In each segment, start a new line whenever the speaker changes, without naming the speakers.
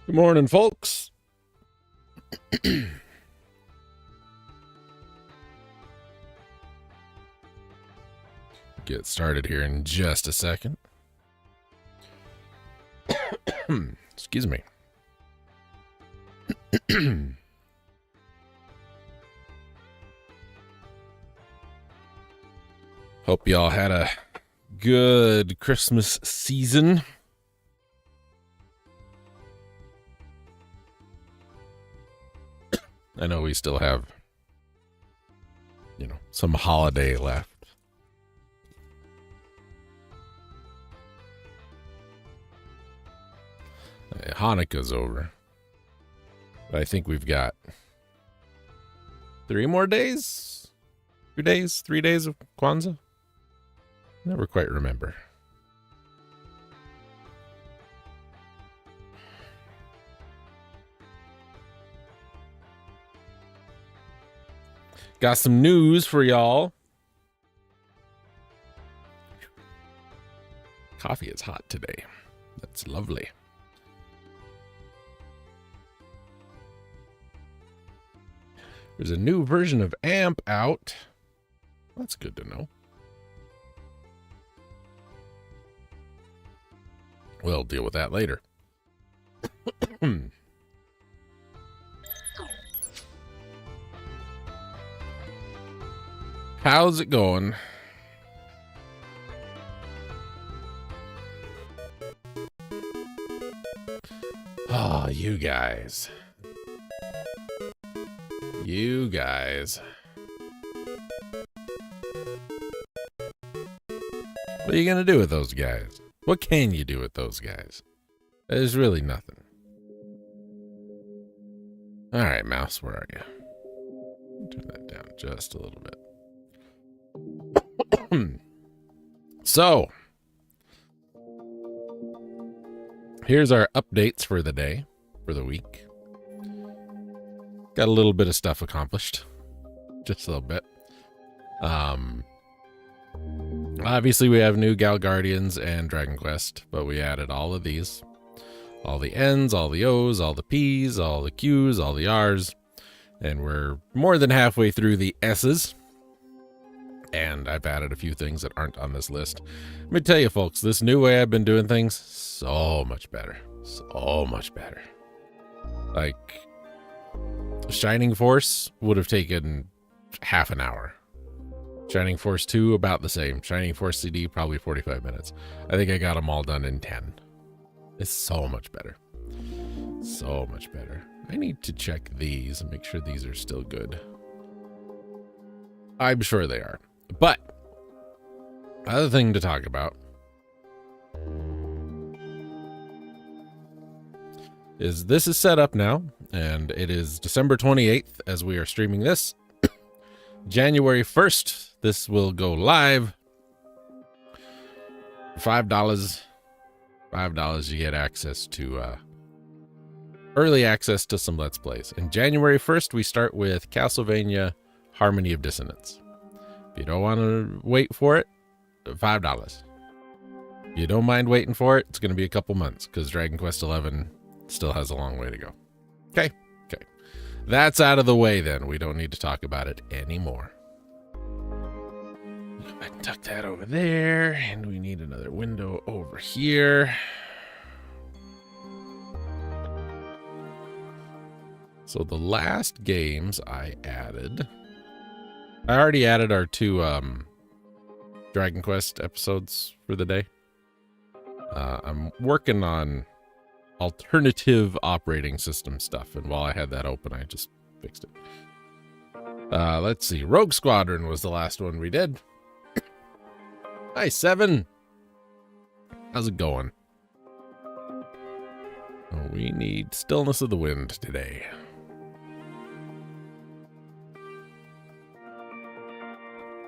Good morning, folks. Get started here in just a second. Excuse me. Hope y'all had a good Christmas season. I know we still have, some holiday left. Hanukkah's over. But I think we've got 3 more days? 2 days? 3 days of Kwanzaa? Never quite remember. Got some news for y'all. Coffee is hot today. That's lovely. There's a new version of AMP out. That's good to know. We'll deal with that later. How's it going? Oh, you guys. You guys. What are you going to do with those guys? What can you do with those guys? There's really nothing. All right, mouse, where are you? Turn that down just a little bit. So, here's our updates for the day, for the week. Got a little bit of stuff accomplished. Just a little bit. Obviously, we have new Gal Guardians and Dragon Quest, but we added all of these. All the N's, all the O's, all the P's, all the Q's, all the R's. And we're more than halfway through the S's. And I've added a few things that aren't on this list. Let me tell you, folks, this new way I've been doing things, so much better. So much better. Like, Shining Force would have taken half an hour. Shining Force 2, about the same. Shining Force CD, probably 45 minutes. I think I got them all done in 10. It's so much better. So much better. I need to check these and make sure these are still good. I'm sure they are. But, other thing to talk about is this is set up now, and it is December 28th as we are streaming this. January 1st, this will go live. $5. $5 you get access to early access to some Let's Plays. And January 1st, we start with Castlevania Harmony of Dissonance. If you don't want to wait for it, $5. If you don't mind waiting for it, it's going to be a couple months because Dragon Quest XI still has a long way to go. Okay. That's out of the way then. We don't need to talk about it anymore. Go ahead and tuck that over there. And we need another window over here. So the last games I added... I already added our 2 Dragon Quest episodes for the day. I'm working on alternative operating system stuff, and while I had that open, I just fixed it. Let's see. Rogue Squadron was the last one we did. Hi, 7. How's it going? Oh, we need Stillness of the Wind today.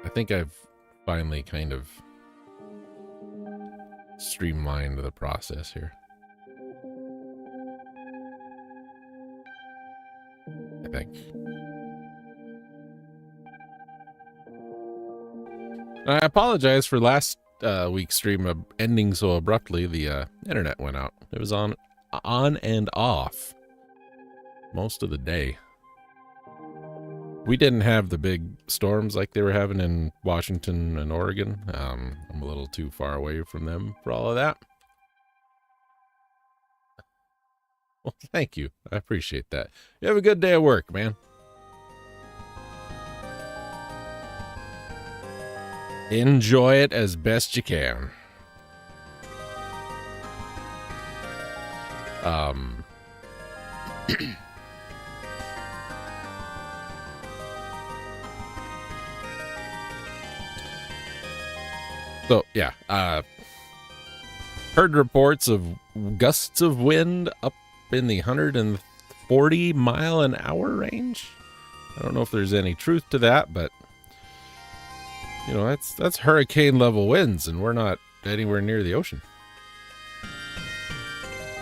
I think I've finally kind of streamlined the process here. I think. I apologize for last week's stream ending so abruptly. The internet went out. It was on on and off most of the day. We didn't have the big storms like they were having in Washington and Oregon. I'm a little too far away from them for all of that. Well, thank you. I appreciate that. You have a good day at work, man. Enjoy it as best you can. So, yeah, heard reports of gusts of wind up in the 140 mile an hour range. I don't know if there's any truth to that, but you know, that's hurricane level winds, and we're not anywhere near the ocean.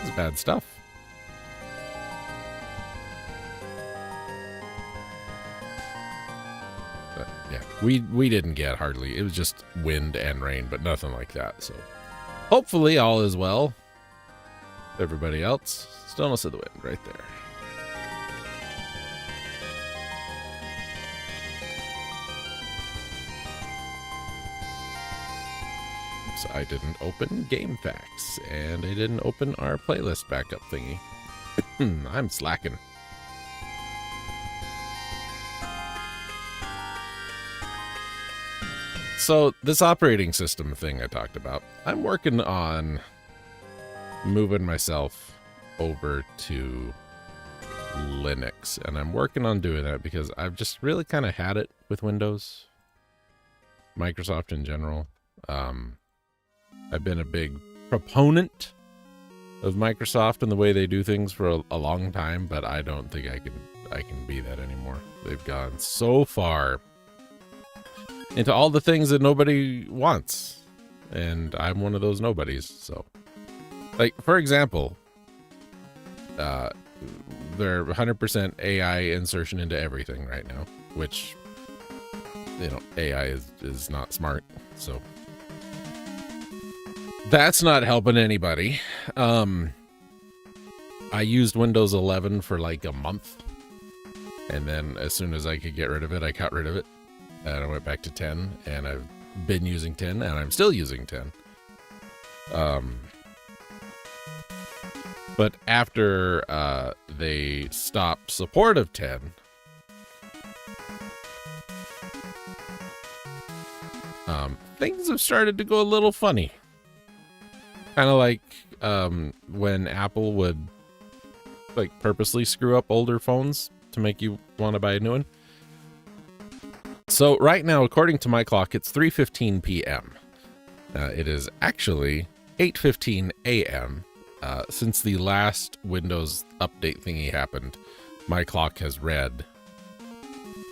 It's bad stuff. But yeah, we didn't get hardly. It was just wind and rain, but nothing like that. So hopefully all is well. Everybody else, stillness of the wind right there. I didn't open Game Facts, and I didn't open our playlist backup thingy. I'm slacking. So, this operating system thing I talked about, I'm working on moving myself over to Linux, and I'm working on doing that because I've just really kind of had it with Windows, Microsoft in general. I've been a big proponent of Microsoft and the way they do things for a long time, but I don't think I can be that anymore. They've gone so far into all the things that nobody wants, and I'm one of those nobodies. So, like, for example, they're 100% AI insertion into everything right now, which, you know, AI is not smart, so that's not helping anybody. I used Windows 11 for like a month, and then as soon as I could get rid of it, I got rid of it, and I went back to 10, and I've been using 10, and I'm still using 10. But after they stopped support of 10, things have started to go a little funny. Kind of like when Apple would like purposely screw up older phones to make you want to buy a new one. So right now, according to my clock, it's 3:15 p.m. It is actually 8:15 a.m. Since the last Windows update thingy happened, my clock has read,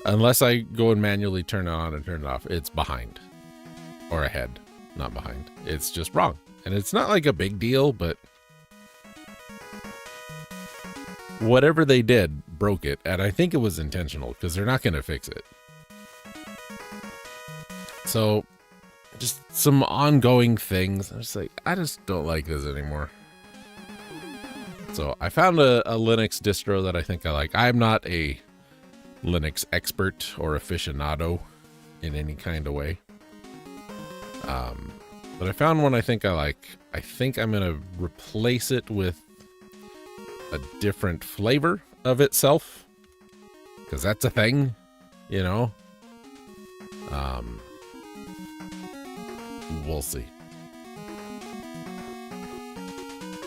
unless I go and manually turn it on and turn it off, it's behind. Or ahead, not behind. It's just wrong. And it's not like a big deal, but whatever they did broke it. And I think it was intentional because they're not going to fix it. So just some ongoing things. I'm just like, I just don't like this anymore. So I found a Linux distro that I think I like. I'm not a Linux expert or aficionado in any kind of way. But I found one I think I like. I think I'm going to replace it with a different flavor of itself, because that's a thing, you know. We'll see.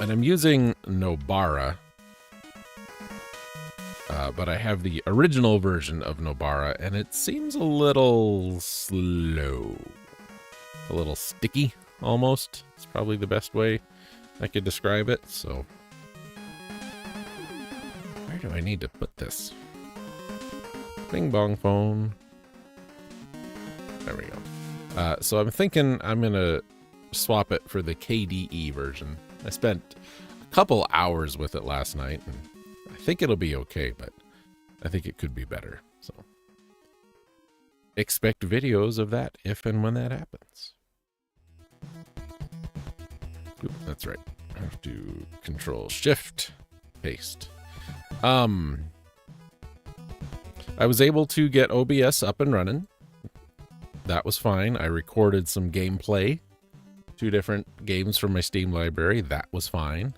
And I'm using Nobara, but I have the original version of Nobara, and it seems a little slow, a little sticky. Almost. It's probably the best way I could describe it. So, where do I need to put this? Bing bong phone. There we go. So I'm thinking I'm going to swap it for the KDE version. I spent a couple hours with it last night, and I think it'll be okay, but I think it could be better. So, expect videos of that if and when that happens. Ooh, that's right. I have to Control Shift paste. I was able to get OBS up and running. That was fine. I recorded some gameplay, 2 different games from my Steam library. That was fine.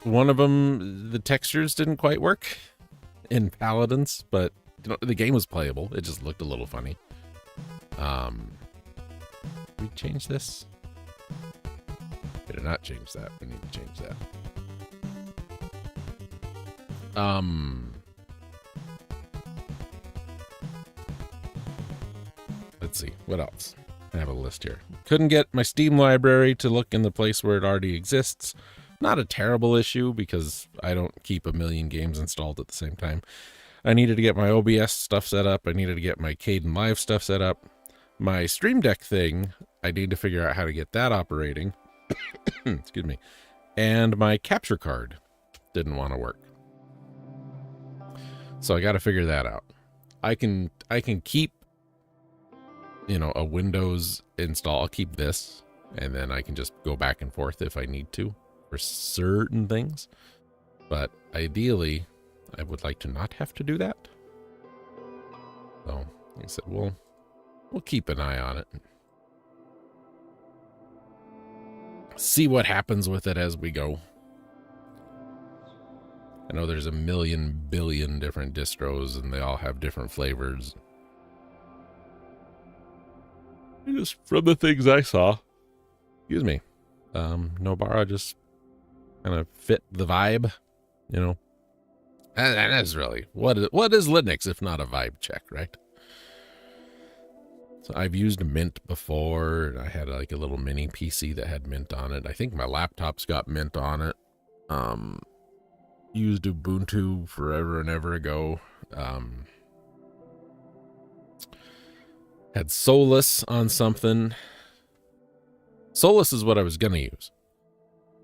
One of them, the textures didn't quite work in Paladins, but you know, the game was playable. It just looked a little funny. We change this? We did not change that. We need to change that. Let's see, what else? I have a list here. Couldn't get my Steam library to look in the place where it already exists. Not a terrible issue because I don't keep a million games installed at the same time. I needed to get my OBS stuff set up. I needed to get my Caden Live stuff set up. My Stream Deck thing, I need to figure out how to get that operating. Excuse me. And my capture card didn't want to work. So I got to figure that out. I can keep, you know, a Windows install. I'll keep this, and then I can just go back and forth if I need to for certain things. But ideally, I would like to not have to do that. So like I said, we'll keep an eye on it. See what happens with it as we go. I know there's a million billion different distros and they all have different flavors. Just from the things I saw, excuse me, Nobara just kind of fit the vibe, you know. And that's really, what is Linux if not a vibe check, right? So I've used Mint before, and I had like a little mini PC that had Mint on it. I think my laptop's got Mint on it. Used Ubuntu forever and ever ago. Had Solus on something. Solus is what I was going to use.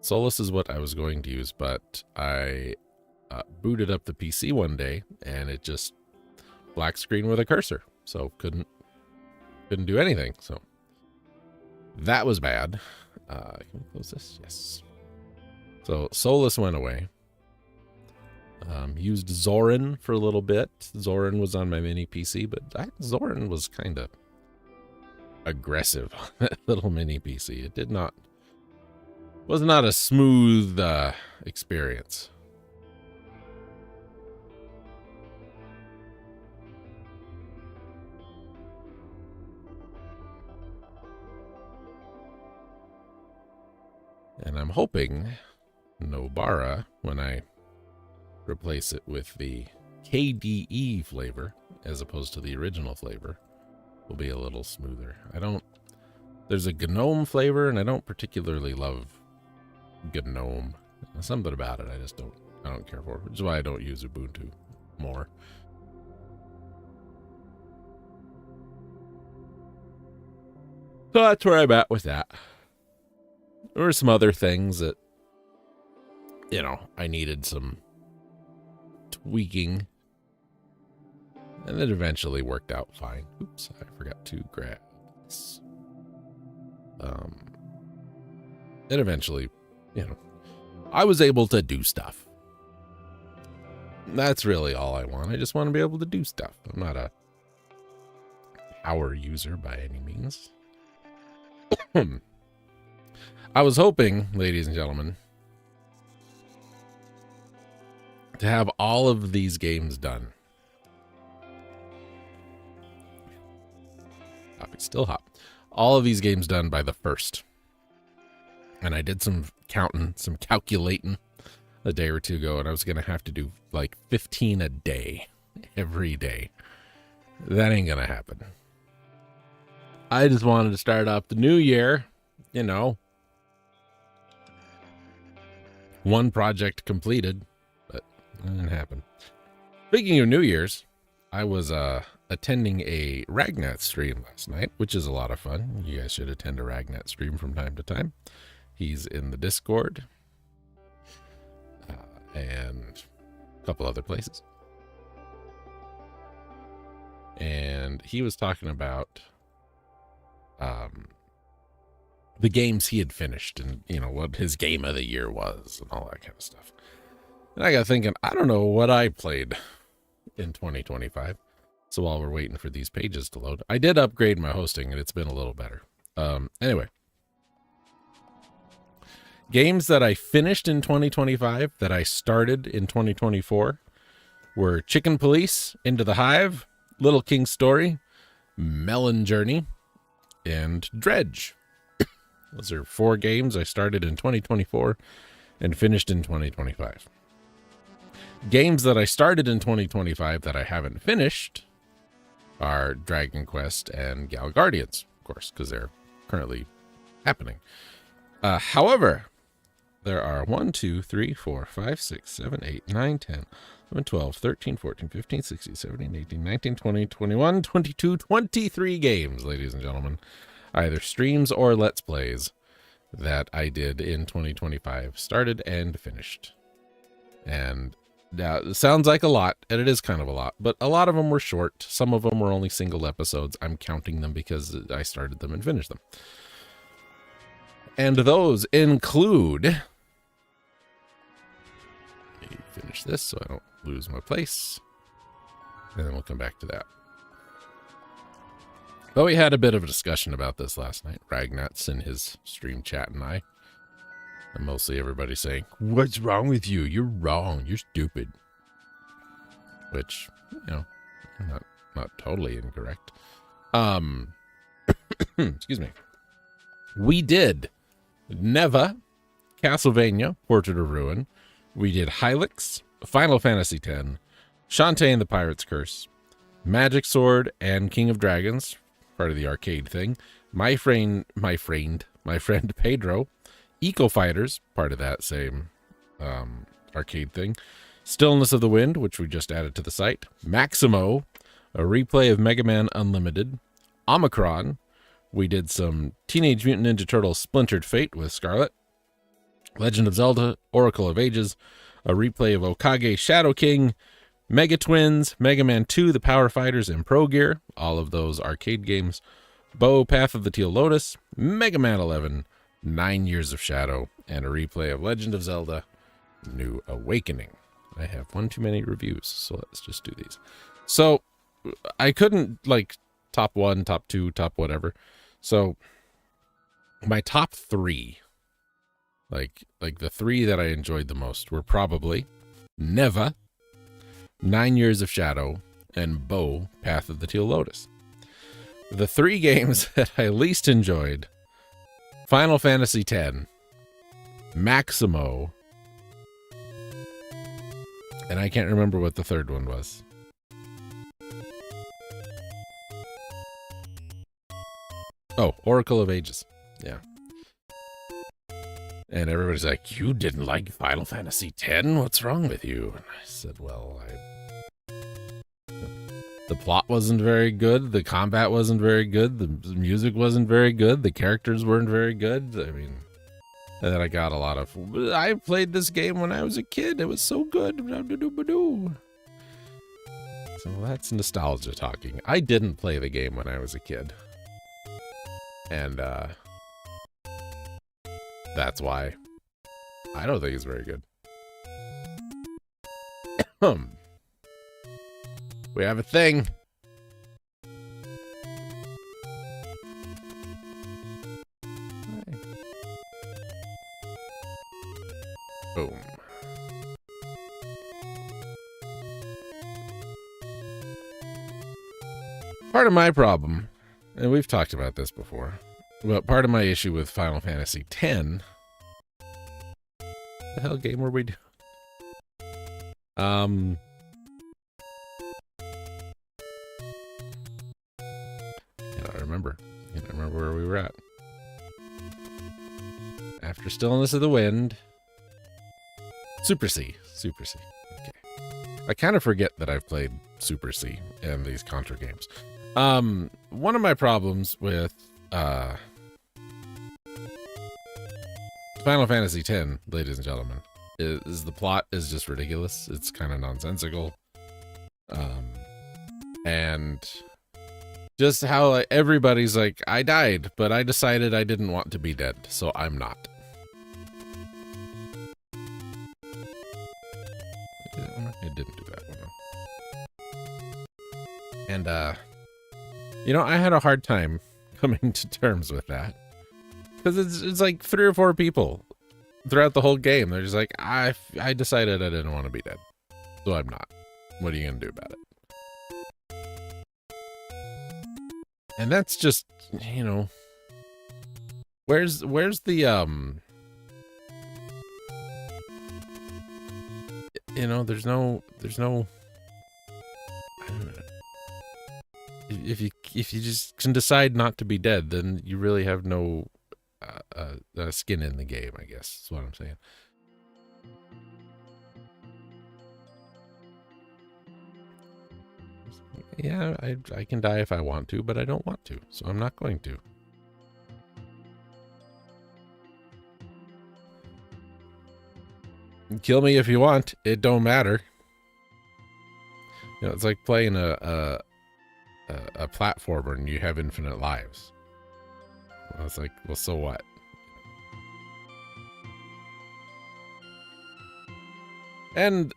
Solus is what I was going to use, but I booted up the PC one day, and it just black screen with a cursor. So couldn't do anything. So that was bad. Can we close this? Yes. So Solus went away. Used Zorin for a little bit. Zorin was on my mini PC, but Zorin was kind of aggressive on that little mini PC. It was not a smooth experience. And I'm hoping Nobara, when I replace it with the KDE flavor as opposed to the original flavor, will be a little smoother. There's a GNOME flavor, and I don't particularly love GNOME. Something about it I don't care for, which is why I don't use Ubuntu more. So that's where I'm at with that. There were some other things that, you know, I needed some tweaking, and it eventually worked out fine. Oops, I forgot to grab this. It eventually, you know, I was able to do stuff. That's really all I want. I just want to be able to do stuff. I'm not a power user by any means. I was hoping, ladies and gentlemen, to have all of these games done. Coffee's still hot. All of these games done by the 1st. And I did some counting, some calculating a day or two ago, and I was going to have to do like 15 a day, every day. That ain't going to happen. I just wanted to start off the new year, you know, one project completed, but that didn't happen. Speaking of New Year's, I was attending a Ragnat stream last night, which is a lot of fun. You guys should attend a Ragnat stream from time to time. He's in the Discord and a couple other places. And he was talking about the games he had finished and, you know, what his game of the year was and all that kind of stuff. And I got thinking, I don't know what I played in 2025. So while we're waiting for these pages to load, I did upgrade my hosting and it's been a little better. Anyway, games that I finished in 2025 that I started in 2024 were Chicken Police, Into the Hive, Little King's Story, Melon Journey, and Dredge. Those are 4 games I started in 2024 and finished in 2025. Games that I started in 2025 that I haven't finished are Dragon Quest and Gal Guardians, of course, because they're currently happening. However, there are 1, 2, 3, 4, 5, 6, 7, 8, 9, 10, 11, 12, 13, 14, 15, 16, 17, 18, 19, 20, 21, 22, 23 games, ladies and gentlemen. Either streams or Let's Plays that I did in 2025, started and finished. And now, it sounds like a lot, and it is kind of a lot, but a lot of them were short. Some of them were only single episodes. I'm counting them because I started them and finished them. And those include... Let me finish this so I don't lose my place. And then we'll come back to that. But we had a bit of a discussion about this last night. Ragnats in his stream chat and I. And mostly everybody saying, "What's wrong with you? You're wrong. You're stupid." Which, you know, not totally incorrect. Excuse me. We did Neva, Castlevania, Portrait of Ruin. We did Hylix, Final Fantasy X, Shantae and the Pirate's Curse, Magic Sword, and King of Dragons, part of the arcade thing. My friend Pedro, Eco Fighters, part of that same arcade thing. Stillness of the Wind, which we just added to the site. Maximo, a replay of Mega Man Unlimited. Omicron, we did some Teenage Mutant Ninja Turtles Splintered Fate with Scarlet. Legend of Zelda, Oracle of Ages, a replay of Okage Shadow King. Mega Twins, Mega Man 2, The Power Fighters, and Pro Gear, all of those arcade games. Bo, Path of the Teal Lotus, Mega Man 11, 9 Years of Shadow, and a replay of Legend of Zelda, New Awakening. I have one too many reviews, so let's just do these. So, I couldn't, like, top 1, top 2, top whatever. So, my top 3, like the 3 that I enjoyed the most were probably Neva, 9 Years of Shadow, and Bo, Path of the Teal Lotus. The 3 games that I least enjoyed: Final Fantasy X, Maximo, and I can't remember what the third one was. Oh, Oracle of Ages. Yeah. And everybody's like, "You didn't like Final Fantasy X? What's wrong with you?" And I said, well, the plot wasn't very good. The combat wasn't very good. The music wasn't very good. The characters weren't very good. I mean, and then I got a lot of, "I played this game when I was a kid. It was so good." So that's nostalgia talking. I didn't play the game when I was a kid. And that's why I don't think it's very good. We have a thing. Boom. Part of my problem, and we've talked about this before, but part of my issue with Final Fantasy X, the hell game were we doing? I can't remember where we were at. After Stillness of the Wind. Super C. Okay. I kind of forget that I've played Super C and these Contra games. One of my problems with Final Fantasy X, ladies and gentlemen, is the plot is just ridiculous. It's kind of nonsensical. And Just how like, everybody's like, I died, but I decided I didn't want to be dead, so I'm not. It didn't do that one. And, you know, I had a hard time coming to terms with that. Because it's like 3 or 4 people throughout the whole game. They're just like, I decided I didn't want to be dead, so I'm not. What are you going to do about it? And that's just, you know, where's the, you know, there's no, I don't know. If you just can decide not to be dead, then you really have no skin in the game, I guess. That's what I'm saying. Yeah, I can die if I want to, but I don't want to, so I'm not going to. Kill me if you want. It don't matter. You know, it's like playing a platformer and you have infinite lives. Well, it's like, well, so what? And,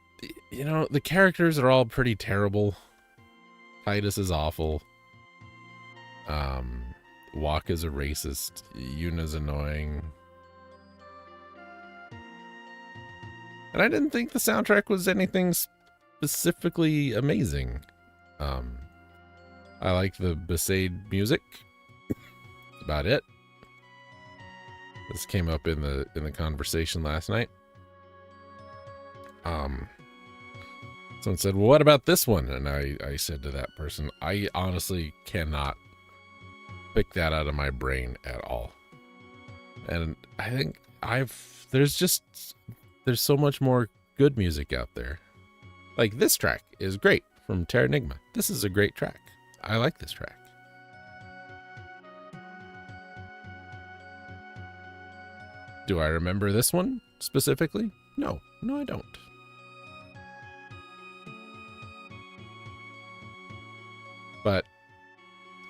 you know, the characters are all pretty terrible. Titus is awful. Walk is a racist. Yuna's annoying. And I didn't think the soundtrack was anything specifically amazing. I like the Besaid music. That's about it. This came up in the conversation last night. Someone said, well, what about this one? And I said to that person, I honestly cannot pick that out of my brain at all. And I think there's so much more good music out there. Like this track is great from Terranigma. This is a great track. I like this track. Do I remember this one specifically? No, I don't. But,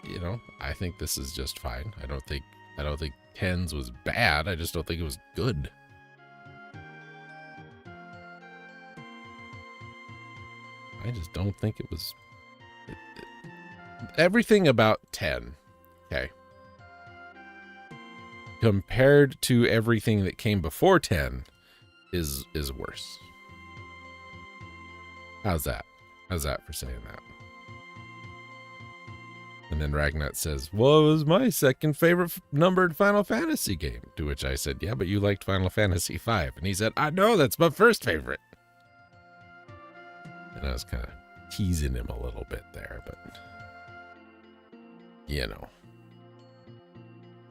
you know, I think this is just fine. I don't think 10's was bad. I just don't think it was good. I just don't think it was... Everything about 10, okay, compared to everything that came before 10 is worse. How's that? How's that for saying that? And then Ragnat says, well, it was my second favorite numbered Final Fantasy game. To which I said, yeah, but you liked Final Fantasy V. And he said, I know, that's my first favorite. And I was kind of teasing him a little bit there, but, you know,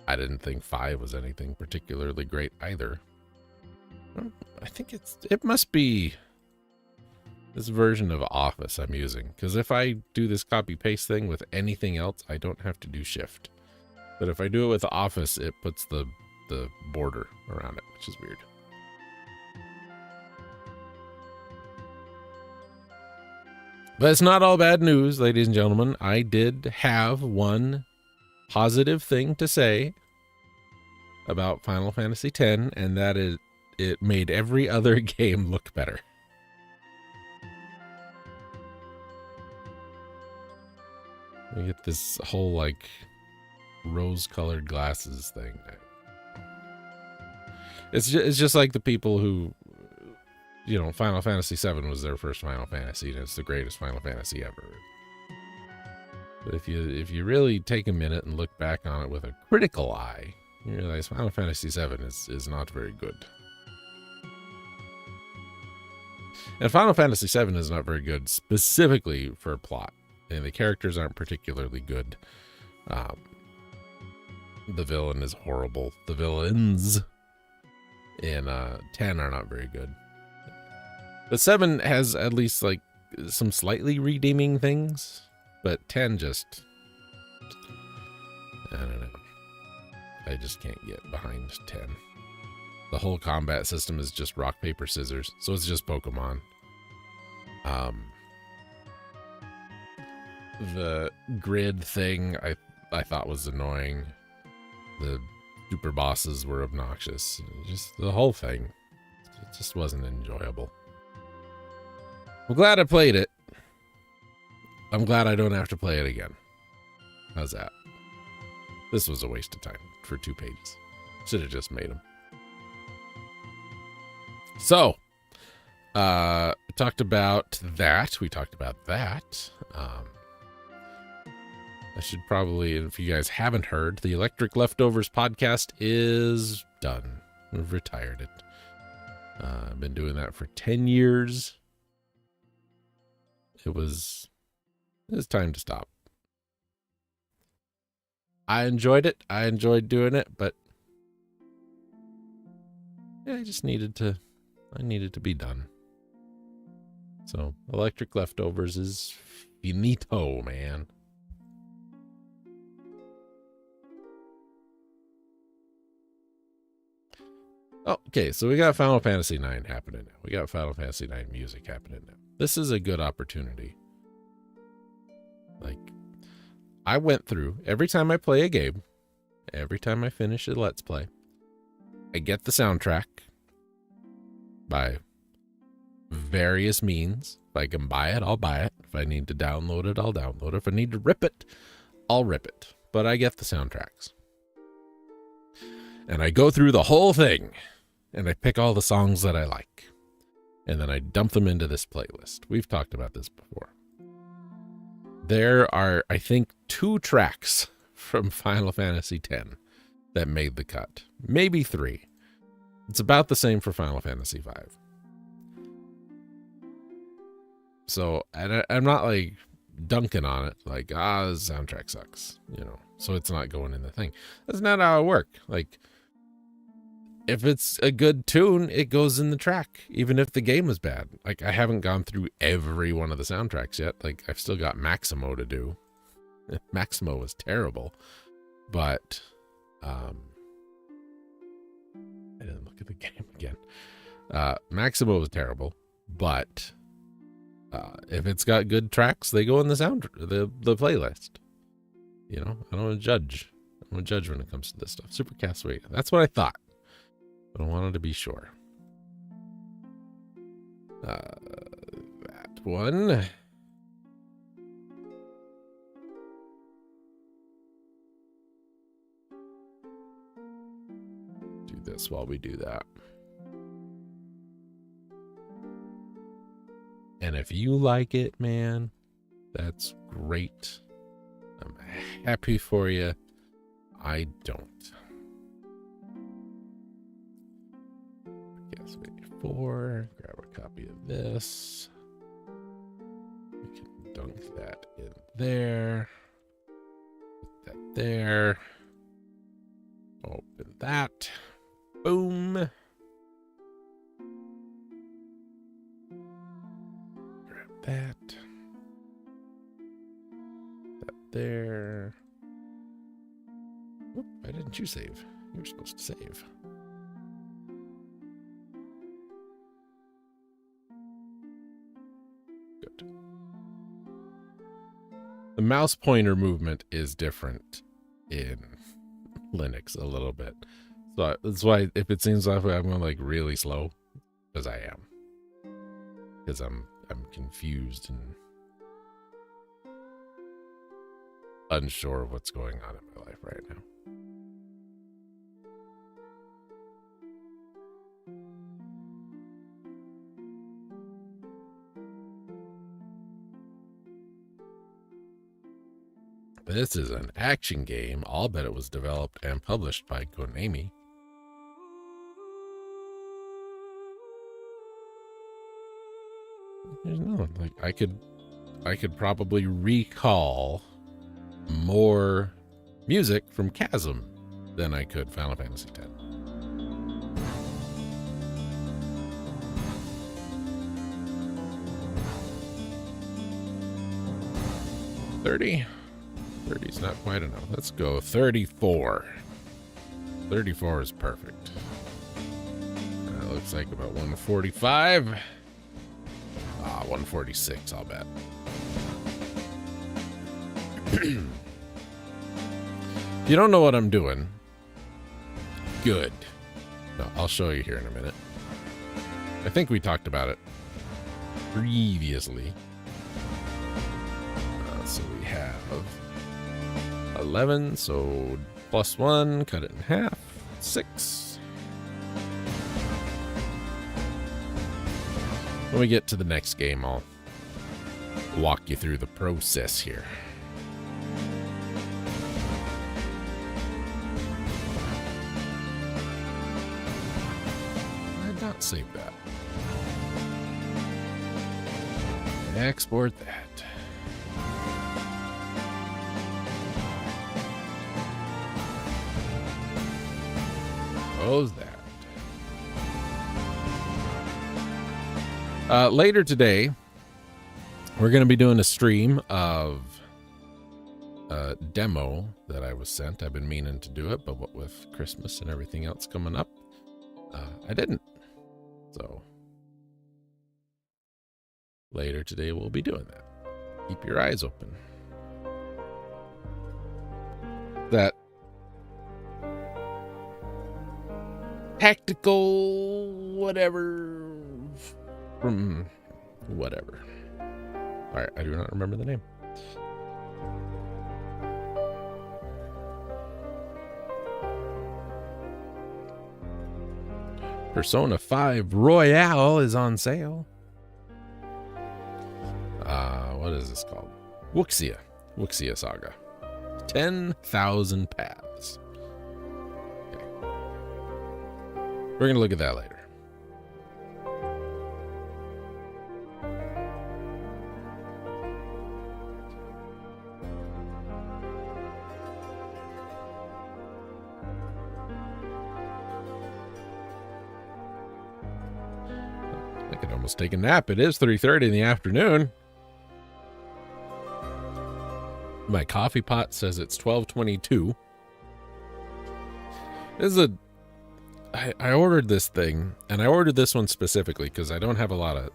I didn't think 5 was anything particularly great either. I think it must be this version of Office I'm using, because if I do this copy paste thing with anything else, I don't have to do shift. But if I do it with Office, it puts the border around it, which is weird. But it's not all bad news, ladies and gentlemen. I did have one positive thing to say about Final Fantasy X, and that is it made every other game look better. We get this whole, like, rose-colored glasses thing. It's just like the people who, you know, Final Fantasy VII was their first Final Fantasy, and it's the greatest Final Fantasy ever. But if you really take a minute and look back on it with a critical eye, you realize Final Fantasy VII is not very good. And Final Fantasy VII is not very good specifically for plot. And the characters aren't particularly good. The villain is horrible. The villains in 10 are not very good. But 7 has at least like some slightly redeeming things. But 10 just... I don't know. I just can't get behind 10. The whole combat system is just rock, paper, scissors. So it's just Pokemon. grid thing I thought was annoying. The super bosses were obnoxious. Just the whole thing. It just wasn't enjoyable. I'm glad I played it. I'm glad I don't have to play it again. How's that? This was a waste of time for 2 pages. Should have just made them. So, we talked about that. I should probably, if you guys haven't heard, the Electric Leftovers podcast is done. We've retired it. I've been doing that for 10 years. It was time to stop. I enjoyed it. I enjoyed doing it, but yeah, I needed to be done. So, Electric Leftovers is finito, man. Oh, okay, so we got Final Fantasy IX happening now. We got Final Fantasy IX music happening now. This is a good opportunity. Like, I went through, every time I play a game, every time I finish a Let's Play, I get the soundtrack by various means. If I can buy it, I'll buy it. If I need to download it, I'll download it. If I need to rip it, I'll rip it. But I get the soundtracks. And I go through the whole thing. And I pick all the songs that I like. And then I dump them into this playlist. We've talked about this before. There are, I think, 2 tracks from Final Fantasy X that made the cut. Maybe 3. It's about the same for Final Fantasy V. So, and I'm not like dunking on it. Like, the soundtrack sucks, you know. So it's not going in the thing. That's not how it works. Like, if it's a good tune, it goes in the track, even if the game is bad. Like, I haven't gone through every one of the soundtracks yet. Like, I've still got Maximo to do. Maximo was terrible, but I didn't look at the game again. Maximo was terrible, but if it's got good tracks, they go in the playlist. You know, I don't want to judge. I don't want to judge when it comes to this stuff. Super Castlevania. That's what I thought. But I wanted to be sure. That one. Do this while we do that. And if you like it, man, that's great. I'm happy for you. I don't. Castlevania 4. Grab a copy of this. We can dunk that in there. Put that there. Open that. Boom. Grab that. That there. Oop, why didn't you save? You were supposed to save. Good. The mouse pointer movement is different in Linux a little bit. So that's why if it seems like I'm going like really slow, because I am. Because I'm confused and unsure of what's going on in my life right now. This is an action game. I'll bet it was developed and published by Konami. There's no, like, I could probably recall more music from Chasm than I could Final Fantasy X. $30 is not quite enough. Let's go 34. 34 is perfect. That looks like about 145. 146, I'll bet. If you don't know what I'm doing, good. No, I'll show you here in a minute. I think we talked about it previously. So we have 11, so plus 1, cut it in half, 6. When we get to the next game, I'll walk you through the process here. Not save that. Export that. Close that. Later today, we're going to be doing a stream of a demo that I was sent. I've been meaning to do it, but what with Christmas and everything else coming up, I didn't. So later today we'll be doing that. Keep your eyes open. That tactical whatever from whatever. All right, I do not remember the name. Persona 5 Royale is on sale. What is this called? Wuxia Saga. 10,000 paths. Okay. We're going to look at that later. I could almost take a nap. It is 3:30 in the afternoon. My coffee pot says it's 12:22. This is I ordered this thing, and I ordered this one specifically because I don't have a lot of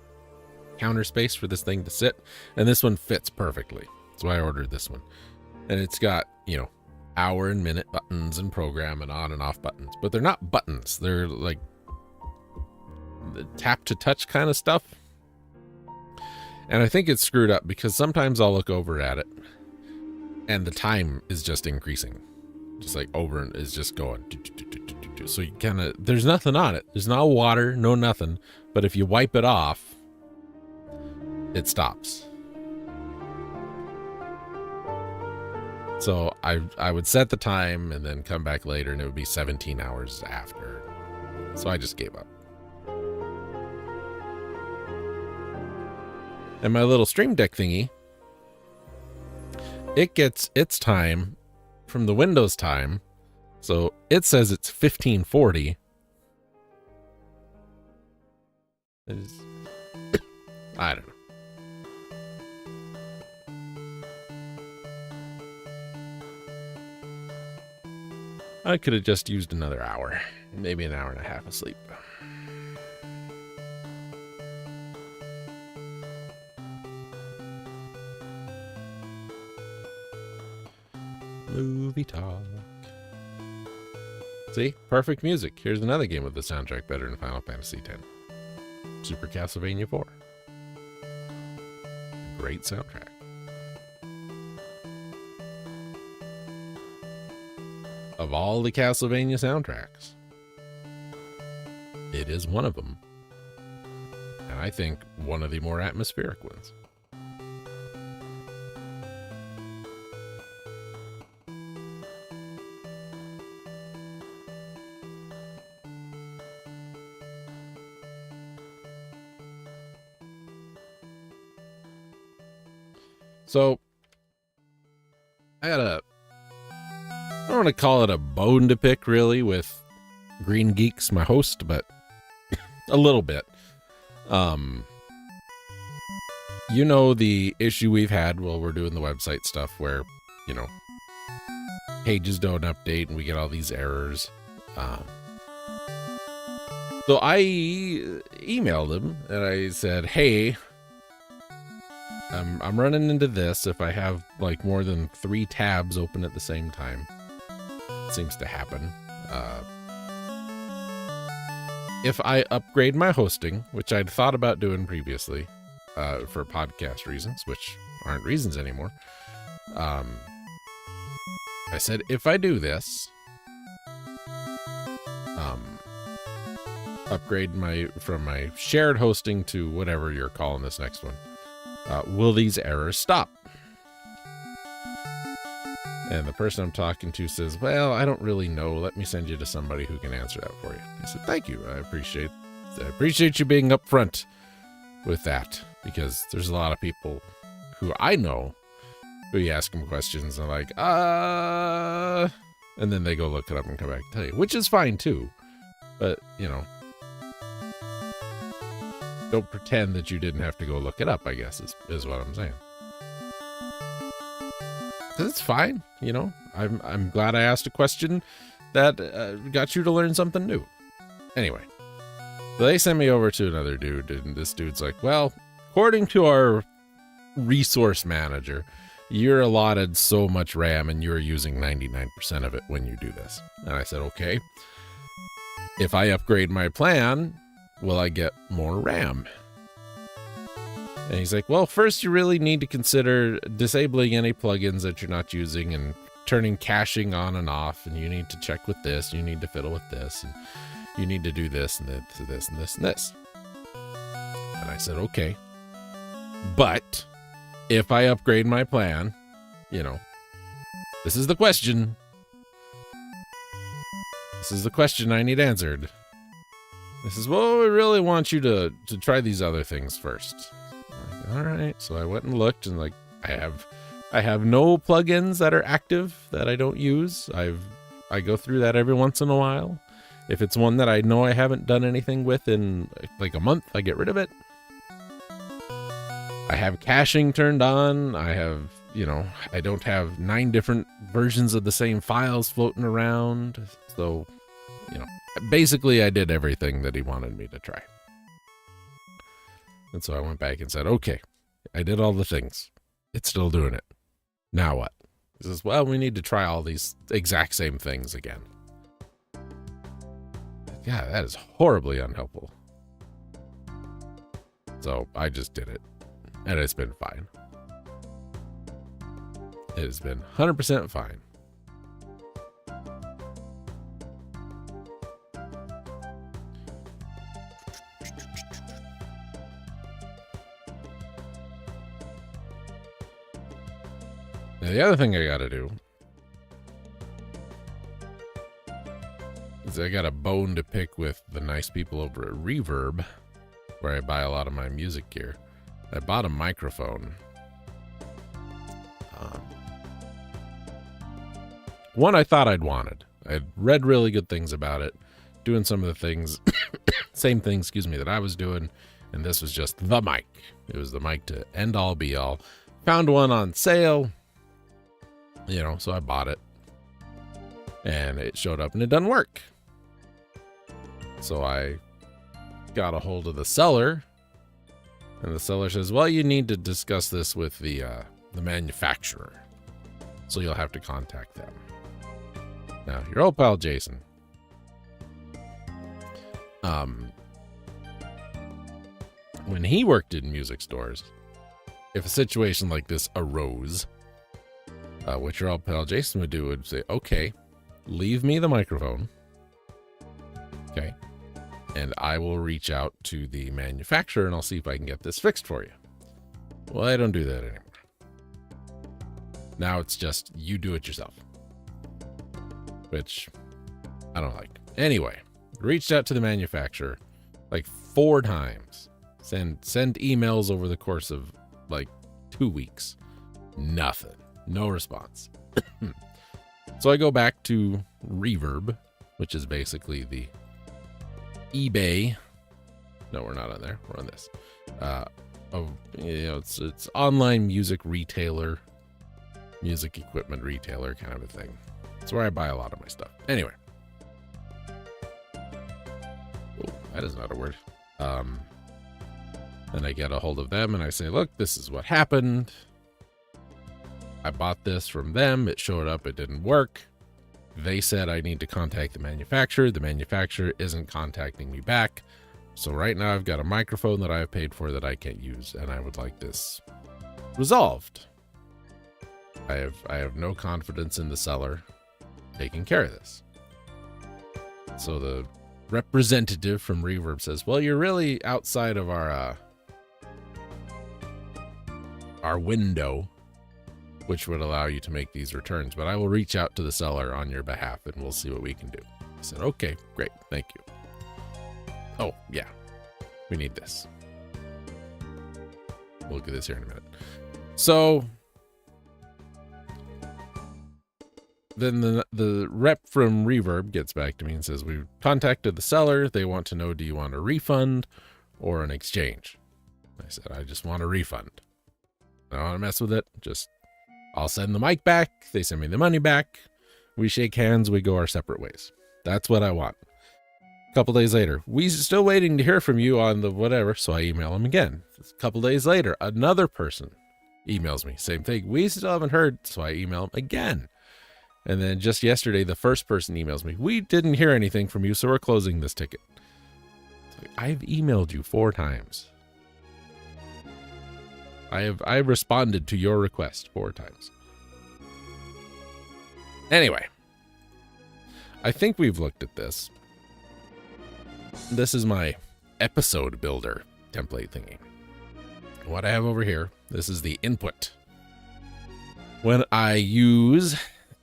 counter space for this thing to sit, and this one fits perfectly. That's why I ordered this one. And it's got, hour and minute buttons and program and on and off buttons, but they're not buttons. They're like the tap to touch kind of stuff. And I think it's screwed up because sometimes I'll look over at it and the time is just increasing, just like over and is just going. So you kind of, there's nothing on it. There's no water, no nothing. But if you wipe it off, it stops. So I would set the time and then come back later and it would be 17 hours after. So I just gave up. And my little Stream Deck thingy, it gets its time from the Windows time. So it says it's 1540. I don't know. I could have just used another hour, maybe an hour and a half of sleep. Movie talk. See? Perfect music. Here's another game with the soundtrack better than Final Fantasy X. Super Castlevania 4. Great soundtrack. Of all the Castlevania soundtracks, it is one of them. And I think one of the more atmospheric ones. So, I don't want to call it a bone to pick really with Green Geeks, my host, but a little bit. You know the issue we've had while we're doing the website stuff where, pages don't update and we get all these errors. So I emailed him and I said, hey, I'm running into this if I have like more than 3 tabs open at the same time. It seems to happen. If I upgrade my hosting, which I'd thought about doing previously, for podcast reasons, which aren't reasons anymore. I said, if I do this, upgrade from my shared hosting to whatever you're calling this next one, will these errors stop? And the person I'm talking to says, well, I don't really know. Let me send you to somebody who can answer that for you. I said, thank you. I appreciate you being upfront with that, because there's a lot of people who I know who you ask them questions and like, and then they go look it up and come back and tell you, which is fine too. But, you know, don't pretend that you didn't have to go look it up, I guess is what I'm saying. It's fine, you know. I'm glad I asked a question that got you to learn something new. Anyway, so they sent me over to another dude, and this dude's like, well, according to our resource manager, you're allotted so much RAM and you're using 99% of it when you do this. And I said, okay, if I upgrade my plan, will I get more RAM? And he's like, well, first you really need to consider disabling any plugins that you're not using and turning caching on and off. And you need to check with this. You need to fiddle with this. And you need to do this and this and this and this and this. And I said, okay. But if I upgrade my plan, you know, this is the question. This is the question I need answered. This is, well, we really want you to try these other things first. All right, so I went and looked, and like I have no plugins that are active that I don't use. I go through that every once in a while. If it's one that I know I haven't done anything with in like a month, I get rid of it. I have caching turned on. I have, you know, I don't have 9 different versions of the same files floating around. So, you know, basically I did everything that he wanted me to try. And so I went back and said, okay, I did all the things. It's still doing it. Now what? He says, well, we need to try all these exact same things again. Yeah, that is horribly unhelpful. So I just did it. And it's been fine. It has been 100% fine. Now, the other thing I gotta do is I got a bone to pick with the nice people over at Reverb, where I buy a lot of my music gear. I bought a microphone. One I thought I'd wanted. I'd read really good things about it, doing some of the things, same thing, that I was doing, and this was just the mic. It was the mic to end all be all. Found one on sale. You know, so I bought it, and it showed up and it doesn't work. So I got a hold of the seller, and the seller says, well, you need to discuss this with the manufacturer. So you'll have to contact them. Now, your old pal, Jason, when he worked in music stores, if a situation like this arose, what your old pal Jason would do would say, okay, leave me the microphone. Okay. And I will reach out to the manufacturer and I'll see if I can get this fixed for you. Well, I don't do that anymore. Now it's just you do it yourself, which I don't like. Anyway, reached out to the manufacturer like 4 times. Send emails over the course of like 2 weeks. Nothing. No response. So I go back to Reverb, which is basically the eBay. No, we're not on there. We're on this. It's online music retailer, music equipment retailer kind of a thing. It's where I buy a lot of my stuff. Anyway. Oh, that is not a word. And I get a hold of them and I say, look, this is what happened. I bought this from them. It showed up. It didn't work. They said I need to contact the manufacturer. The manufacturer isn't contacting me back. So right now I've got a microphone that I have paid for that I can't use, and I would like this resolved. I have no confidence in the seller taking care of this. So the representative from Reverb says, well, you're really outside of our window, which would allow you to make these returns, but I will reach out to the seller on your behalf and we'll see what we can do. I said, okay, great, thank you. Oh, yeah, we need this. We'll look at this here in a minute. So then the rep from Reverb gets back to me and says, we've contacted the seller. They want to know, do you want a refund or an exchange? I said, I just want a refund. I don't want to mess with it. I'll send the mic back. They send me the money back. We shake hands. We go our separate ways. That's what I want. A couple days later, we're still waiting to hear from you on the whatever. So I email them again. A couple days later, another person emails me. Same thing. We still haven't heard. So I email them again. And then just yesterday, the first person emails me. We didn't hear anything from you, so we're closing this ticket. It's like, I've emailed you 4 times. I've responded to your request 4 times. Anyway, I think we've looked at this. This is my episode builder template thingy. What I have over here, this is the input. When I use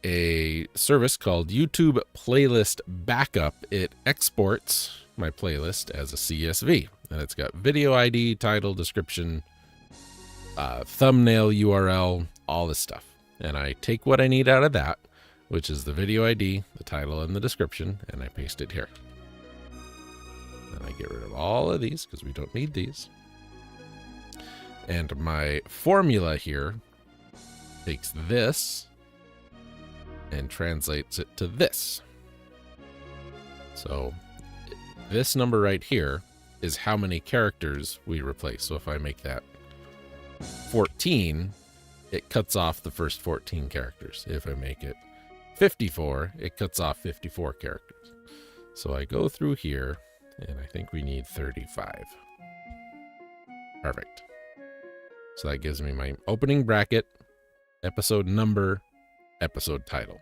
a service called YouTube Playlist Backup, it exports my playlist as a CSV. And it's got video ID, title, description, thumbnail URL, all this stuff. And I take what I need out of that, which is the video ID, the title, and the description, and I paste it here. And I get rid of all of these because we don't need these. And my formula here takes this and translates it to this. So this number right here is how many characters we replace. So if I make that 14, it cuts off the first 14 characters. If I make it 54, it cuts off 54 characters. So I go through here, and I think we need 35. Perfect. So that gives me my opening bracket, episode number, episode title.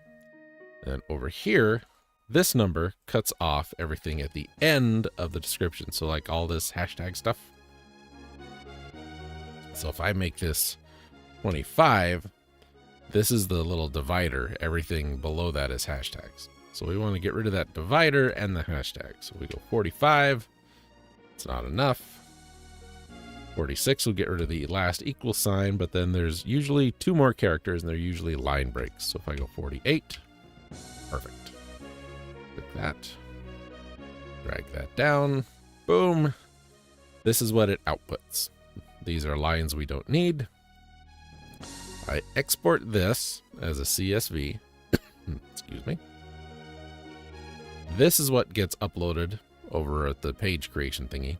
And over here, this number cuts off everything at the end of the description. So like all this hashtag stuff. So if I make this 25, this is the little divider. Everything below that is hashtags. So we want to get rid of that divider and the hashtag. So we go 45. It's not enough. 46 will get rid of the last equal sign, but then there's usually 2 more characters and they're usually line breaks. So if I go 48, perfect. Click that. Drag that down. Boom. This is what it outputs. These are lines we don't need. I export this as a CSV. Excuse me. This is what gets uploaded over at the page creation thingy.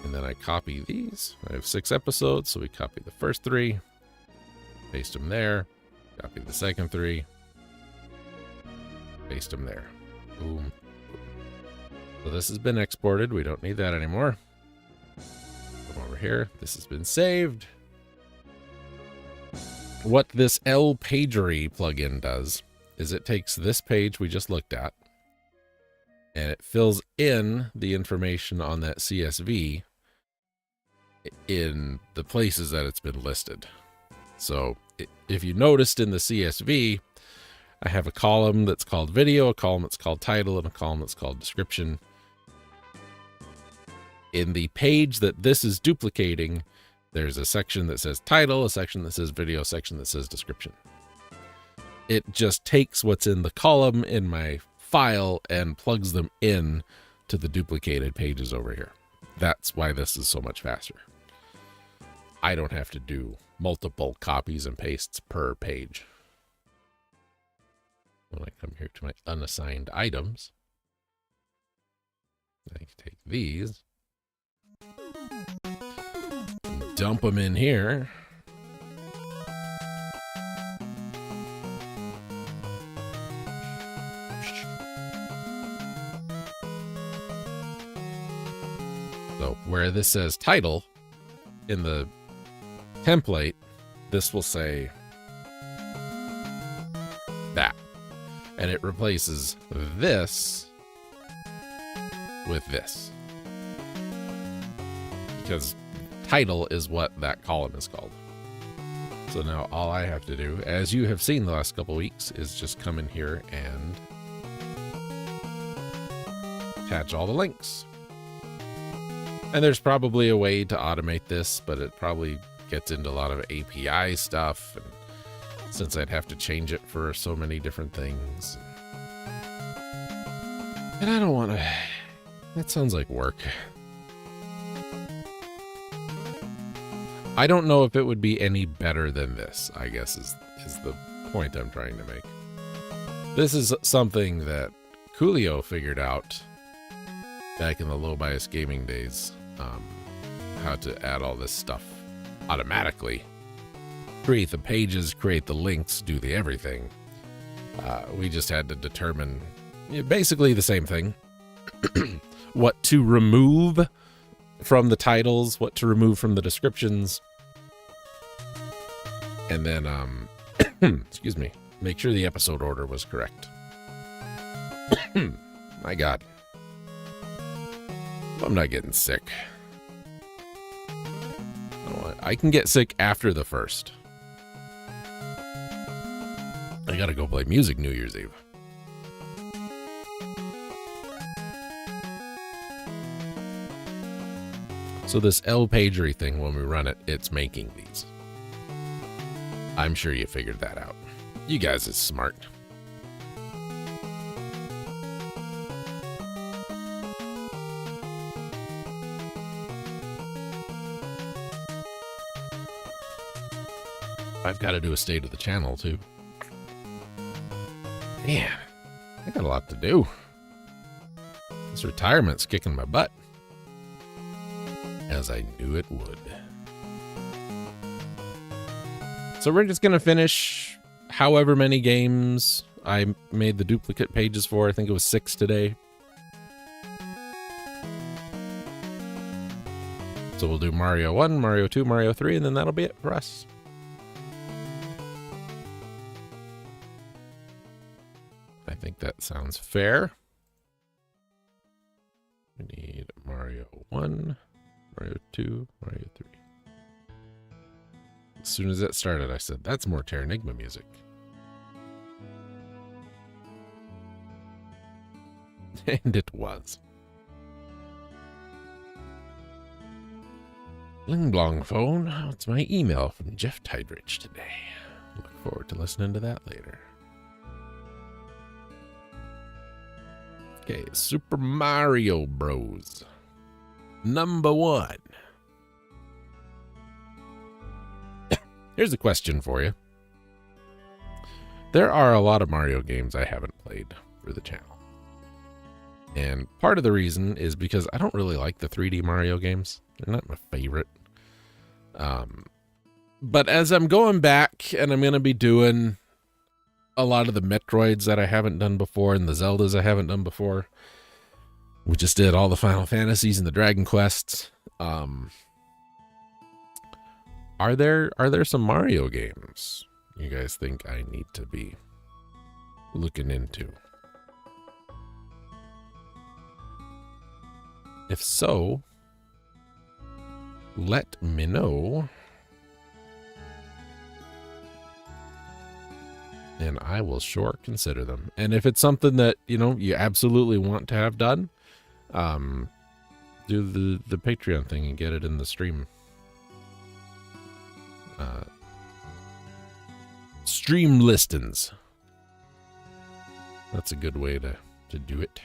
And then I copy these. I have 6 episodes, so we copy the first 3, paste them there, copy the second 3, paste them there. Boom. So this has been exported. We don't need that anymore. Come over here. This has been saved. What this L Pagery plugin does is it takes this page we just looked at and it fills in the information on that CSV in the places that it's been listed. So if you noticed in the CSV, I have a column that's called video, a column that's called title, and a column that's called description. In the page that this is duplicating, there's a section that says title, a section that says video, a section that says description. It just takes what's in the column in my file and plugs them in to the duplicated pages over here. That's why this is so much faster. I don't have to do multiple copies and pastes per page. When I come here to my unassigned items, I can take these dump them in here. So where this says title in the template, this will say that. And it replaces this with this. Because title is what that column is called. So now all I have to do, as you have seen the last couple weeks, is just come in here and attach all the links. And there's probably a way to automate this, but it probably gets into a lot of API stuff. And since I'd have to change it for so many different things. And I don't want to... That sounds like work. I don't know if it would be any better than this, I guess is the point I'm trying to make. This is something that Coolio figured out back in the low bias gaming days, how to add all this stuff automatically. Create the pages, create the links, do the everything. We just had to determine basically the same thing. What to remove from the titles, what to remove from the descriptions. And then, excuse me, make sure the episode order was correct. My God. I'm not getting sick. I can get sick after the 1st. I gotta go play music New Year's Eve. So this L pagery thing, when we run it, it's making these. I'm sure you figured that out. You guys is smart. I've got to do a state of the channel too. Man, I got a lot to do. This retirement's kicking my butt. As I knew it would. So we're just going to finish however many games I made the duplicate pages for. I think it was 6 today. So we'll do Mario 1, Mario 2, Mario 3, and then that'll be it for us. I think that sounds fair. We need Mario 1, Mario 2, Mario 3. As soon as that started, I said, that's more Terranigma music. And it was. Bling Blong phone. Oh, it's my email from Jeff Tidrich today. Look forward to listening to that later. Okay, Super Mario Bros. Number 1. Here's a question for you. There are a lot of Mario games I haven't played for the channel. And part of the reason is because I don't really like the 3D Mario games. They're not my favorite. But as I'm going back and I'm going to be doing a lot of the Metroids that I haven't done before and the Zeldas I haven't done before. We just did all the Final Fantasies and the Dragon Quests. Are there some Mario games you guys think I need to be looking into? If so, let me know. And I will sure consider them. And if it's something that, you absolutely want to have done, do the Patreon thing and get it in the stream. Stream listings. That's a good way to do it.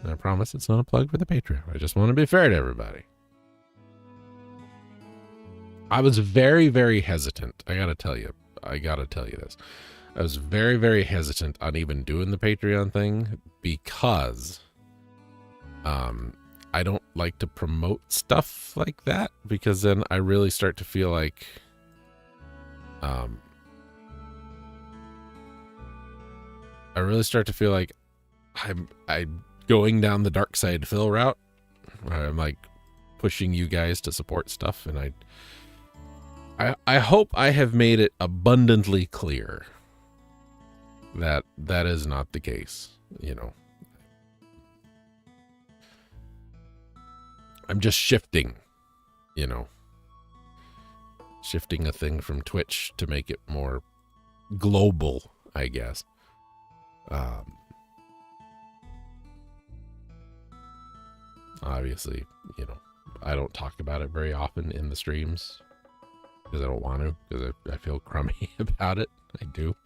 And I promise it's not a plug for the Patreon. I just want to be fair to everybody. I was very, very hesitant. I gotta tell you this. I was very, very hesitant on even doing the Patreon thing because I don't like to promote stuff like that, because then I really start to feel like I'm going down the dark side Phil route. I'm like pushing you guys to support stuff, and I hope I have made it abundantly clear that that is not the case. You know, I'm just shifting, you know, shifting a thing from Twitch to make it more global, I guess. Obviously, you know, I don't talk about it very often in the streams because I don't want to, because I feel crummy about it. I do.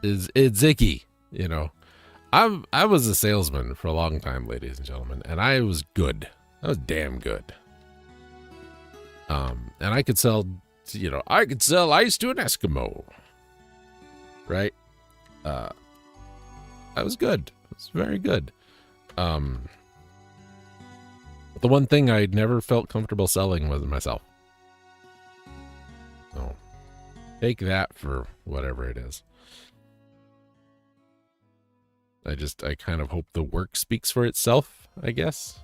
It's icky, you know. I was a salesman for a long time, ladies and gentlemen, and I was good. I was damn good. And I could sell, you know, I could sell ice to an Eskimo, right? I was good. I was very good. The one thing I never felt comfortable selling was myself. So take that for whatever it is. I kind of hope the work speaks for itself, I guess.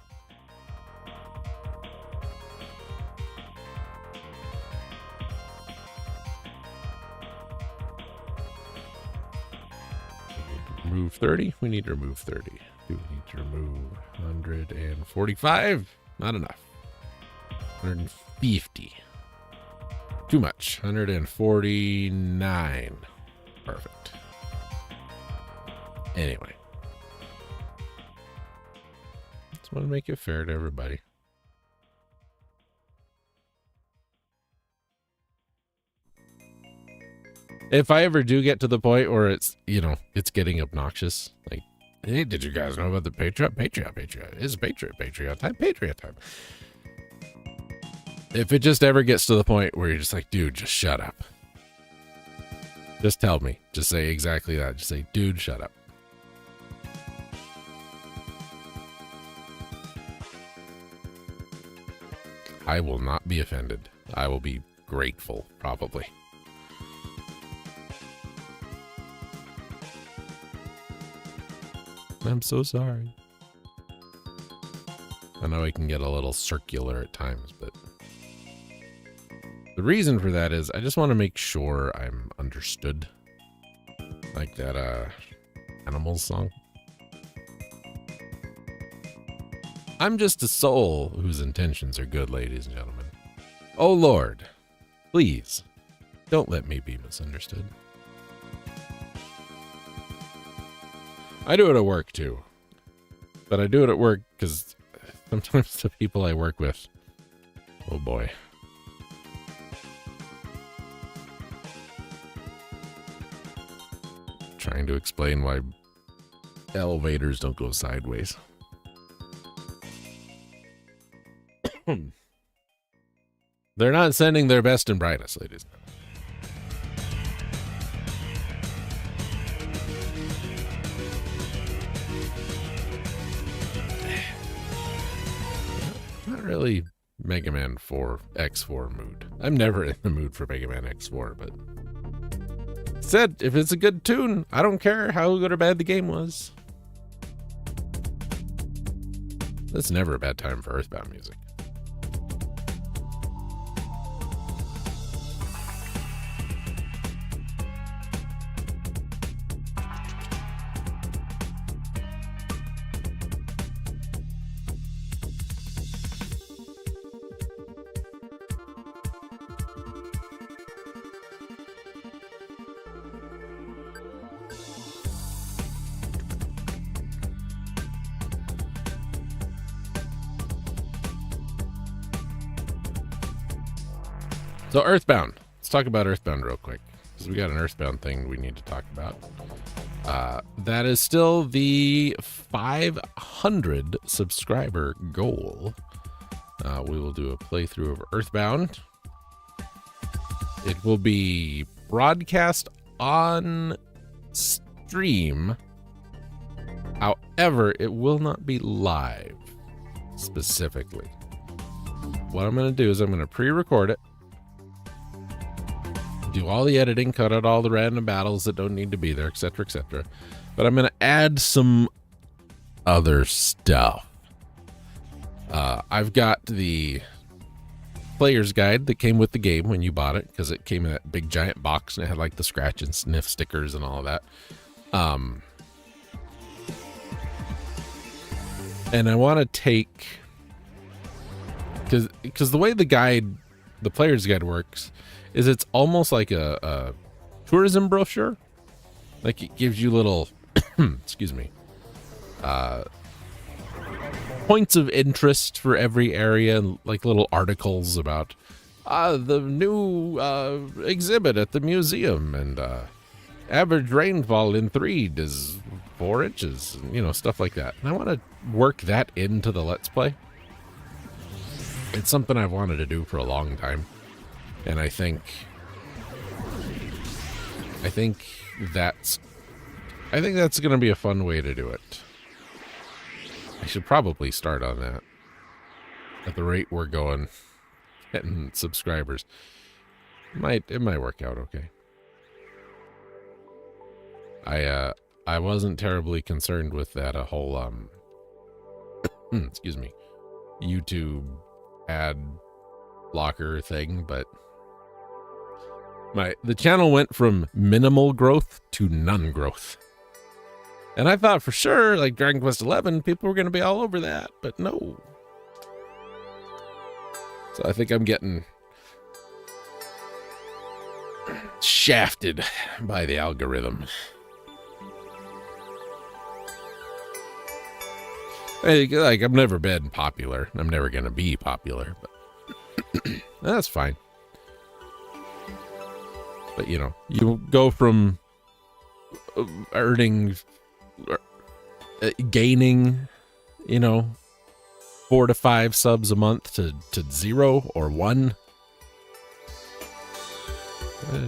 Remove 30? We need to remove 30. Do we need to remove 145? Not enough. 150. Too much. 149. Perfect. Anyway. Just want to make it fair to everybody. If I ever do get to the point where it's, you know, it's getting obnoxious, like, hey, did you guys know about the Patreon? Patreon. It's Patreon time. If it just ever gets to the point where you're just like, dude, just shut up. Just tell me. Just say exactly that. Just say, dude, shut up. I will not be offended. I will be grateful, probably. I'm so sorry. I know I can get a little circular at times, but the reason for that is I just want to make sure I'm understood. Like that Animals song. I'm just a soul whose intentions are good, ladies and gentlemen. Oh Lord, please don't let me be misunderstood. I do it at work too, but I do it at work because sometimes the people I work with, oh boy. Trying to explain why elevators don't go sideways. They're not sending their best and brightest, ladies and gentlemen. Really Mega Man 4 X4 mood. I'm never in the mood for Mega Man X4, but said if it's a good tune, I don't care how good or bad the game was. That's never a bad time for Earthbound music. So Earthbound, let's talk about Earthbound real quick, because we got an Earthbound thing we need to talk about. That is still the 500 subscriber goal. We will do a playthrough of Earthbound. It will be broadcast on stream. However, it will not be live. specifically. What I'm going to do is I'm going to pre-record it, do all the editing, cut out all the random battles that don't need to be there, etc., etc. But I'm going to add some other stuff. I've got the player's guide that came with the game when you bought it, because it came in that big giant box and it had like the scratch and sniff stickers and all of that. And I want to take, because the way the player's guide works is it's almost like a tourism brochure. Like it gives you little, excuse me, points of interest for every area, and like little articles about the new exhibit at the museum, and average rainfall in Threed is 4 inches, and, stuff like that. And I want to work that into the Let's Play. It's something I've wanted to do for a long time, and I think that's going to be a fun way to do it. I should probably start on that. At the rate we're going, getting subscribers, it might work out okay. I wasn't terribly concerned with that whole excuse me, YouTube ad blocker thing, but the channel went from minimal growth to none growth. And I thought for sure, like Dragon Quest XI, people were going to be all over that, but no. So I think I'm getting shafted by the algorithm. Like, I've never been popular. I'm never going to be popular, but that's fine. But, you go from gaining, 4 to 5 subs a month to 0 or 1.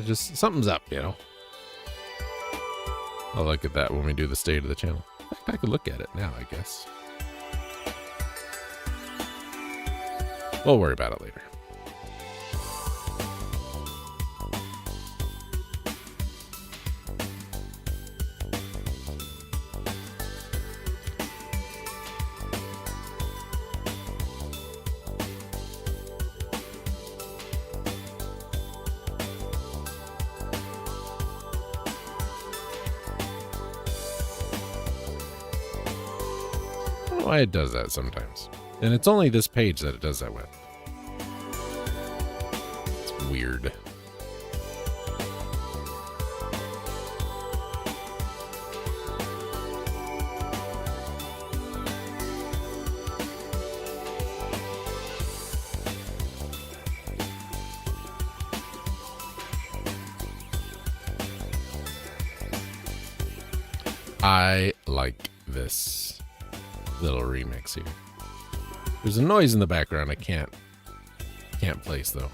Just something's up, I'll look at that when we do the state of the channel. I could look at it now, I guess. We'll worry about it later. I don't know why it does that sometimes. And it's only this page that it does that with. It's weird. I like this little remix here. There's a noise in the background I can't place though.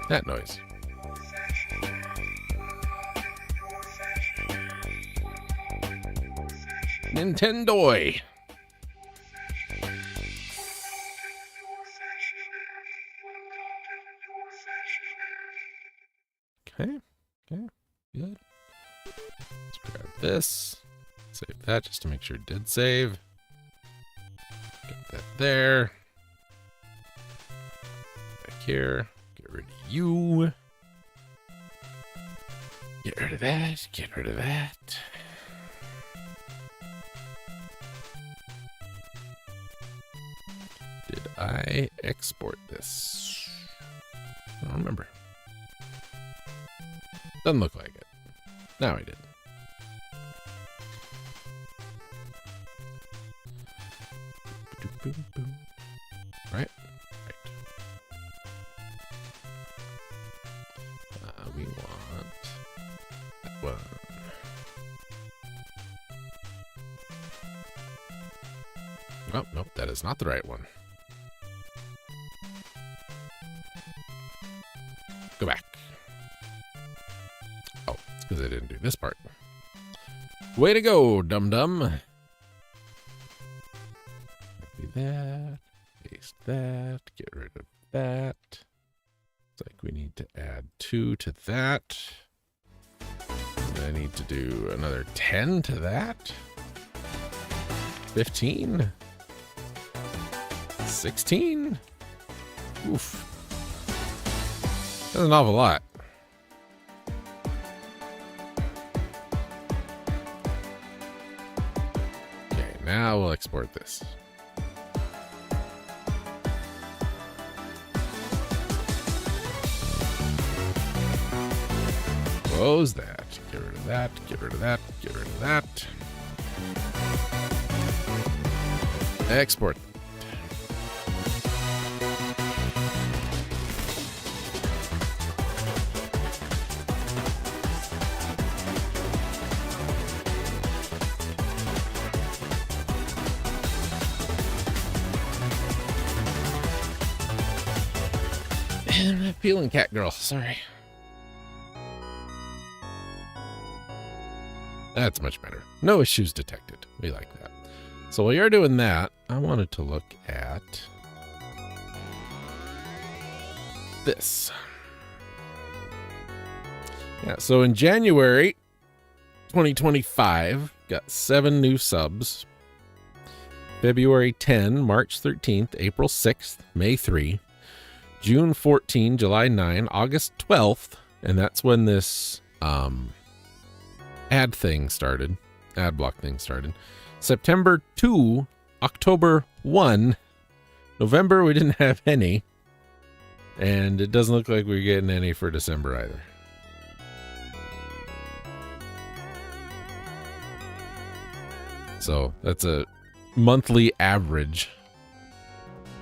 That noise. Nintendo. Okay, good. Let's grab this. Save that just to make sure it did save. Get that there. Back here. Get rid of you. Get rid of that. Get rid of that. Did I export this? I don't remember. Doesn't look like it. No, I didn't. Right? We want that one. Oh, nope, that is not the right one. Go back. Oh, it's because I didn't do this part. Way to go, dum-dum. Copy that. Paste that. Get rid of that. It's like we need to add 2 to that. And I need to do another 10 to that. 15. 16. Oof. That's an awful lot. Okay, now we'll export this. Close that. Get rid of that. Get rid of that. Get rid of that. Export. And peeling cat girl, sorry. That's much better. No issues detected. We like that. So while you're doing that, I wanted to look at this. Yeah, so in January 2025, got 7 new subs. February 10, March 13th, April 6th, May 3, June 14, July 9, August 12th, and that's when this ad block thing started. September 2, October 1, November we didn't have any, and it doesn't look like we're getting any for December either. So that's a monthly average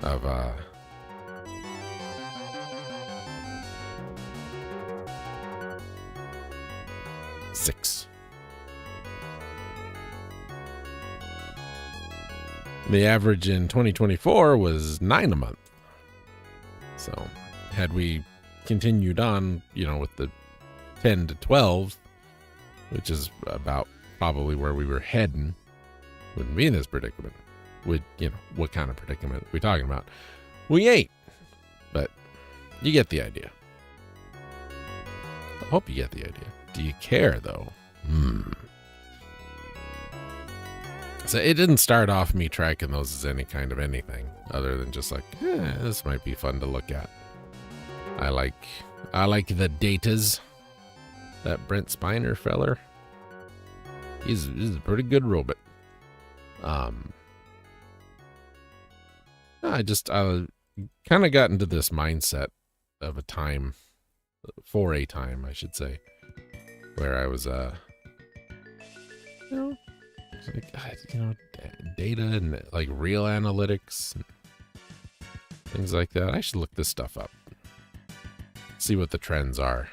of 6. The average in 2024 was 9 a month. So had we continued on, with the 10 to 12, which is about probably where we were heading, wouldn't be in this predicament. What kind of predicament are we talking about? We ain't. But you get the idea. I hope you get the idea. Do you care, though? So it didn't start off me tracking those as any kind of anything other than just like, this might be fun to look at. I like the datas. That Brent Spiner feller, he's a pretty good robot. I kind of got into this mindset of a time, I should say, where I was data and like real analytics and things like that. I should look this stuff up, see what the trends are.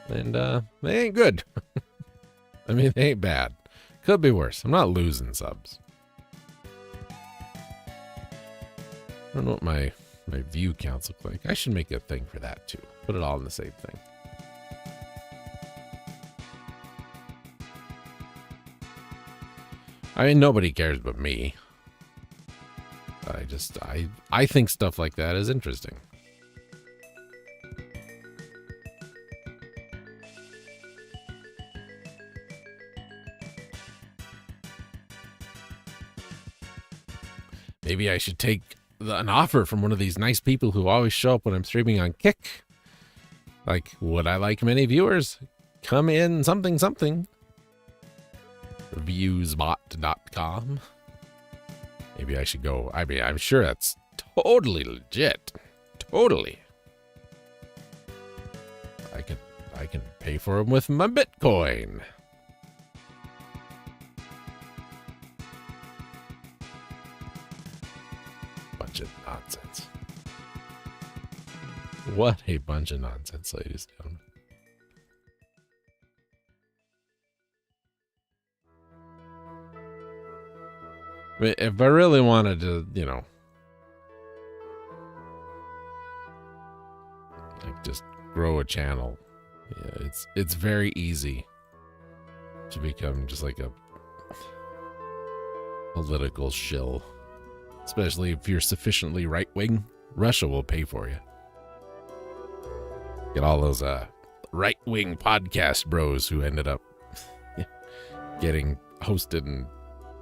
And they ain't good. I mean, they ain't bad. Could be worse. I'm not losing subs. I don't know what my view counts look like. I should make a thing for that too. Put it all in the same thing. I mean, nobody cares but me. I think stuff like that is interesting. Maybe I should take an offer from one of these nice people who always show up when I'm streaming on Kick. Like, would I like many viewers? Come in something. Reviewsbot.com. Maybe I should go. I mean, I'm sure that's totally legit. Totally. I can pay for them with my Bitcoin. bunch of nonsense. What a bunch of nonsense, ladies and gentlemen. If I really wanted to, you know, like just grow a channel, yeah, it's very easy to become just like a political shill, especially if you're sufficiently right-wing. Russia will pay for you. Get all those right-wing podcast bros who ended up getting hosted and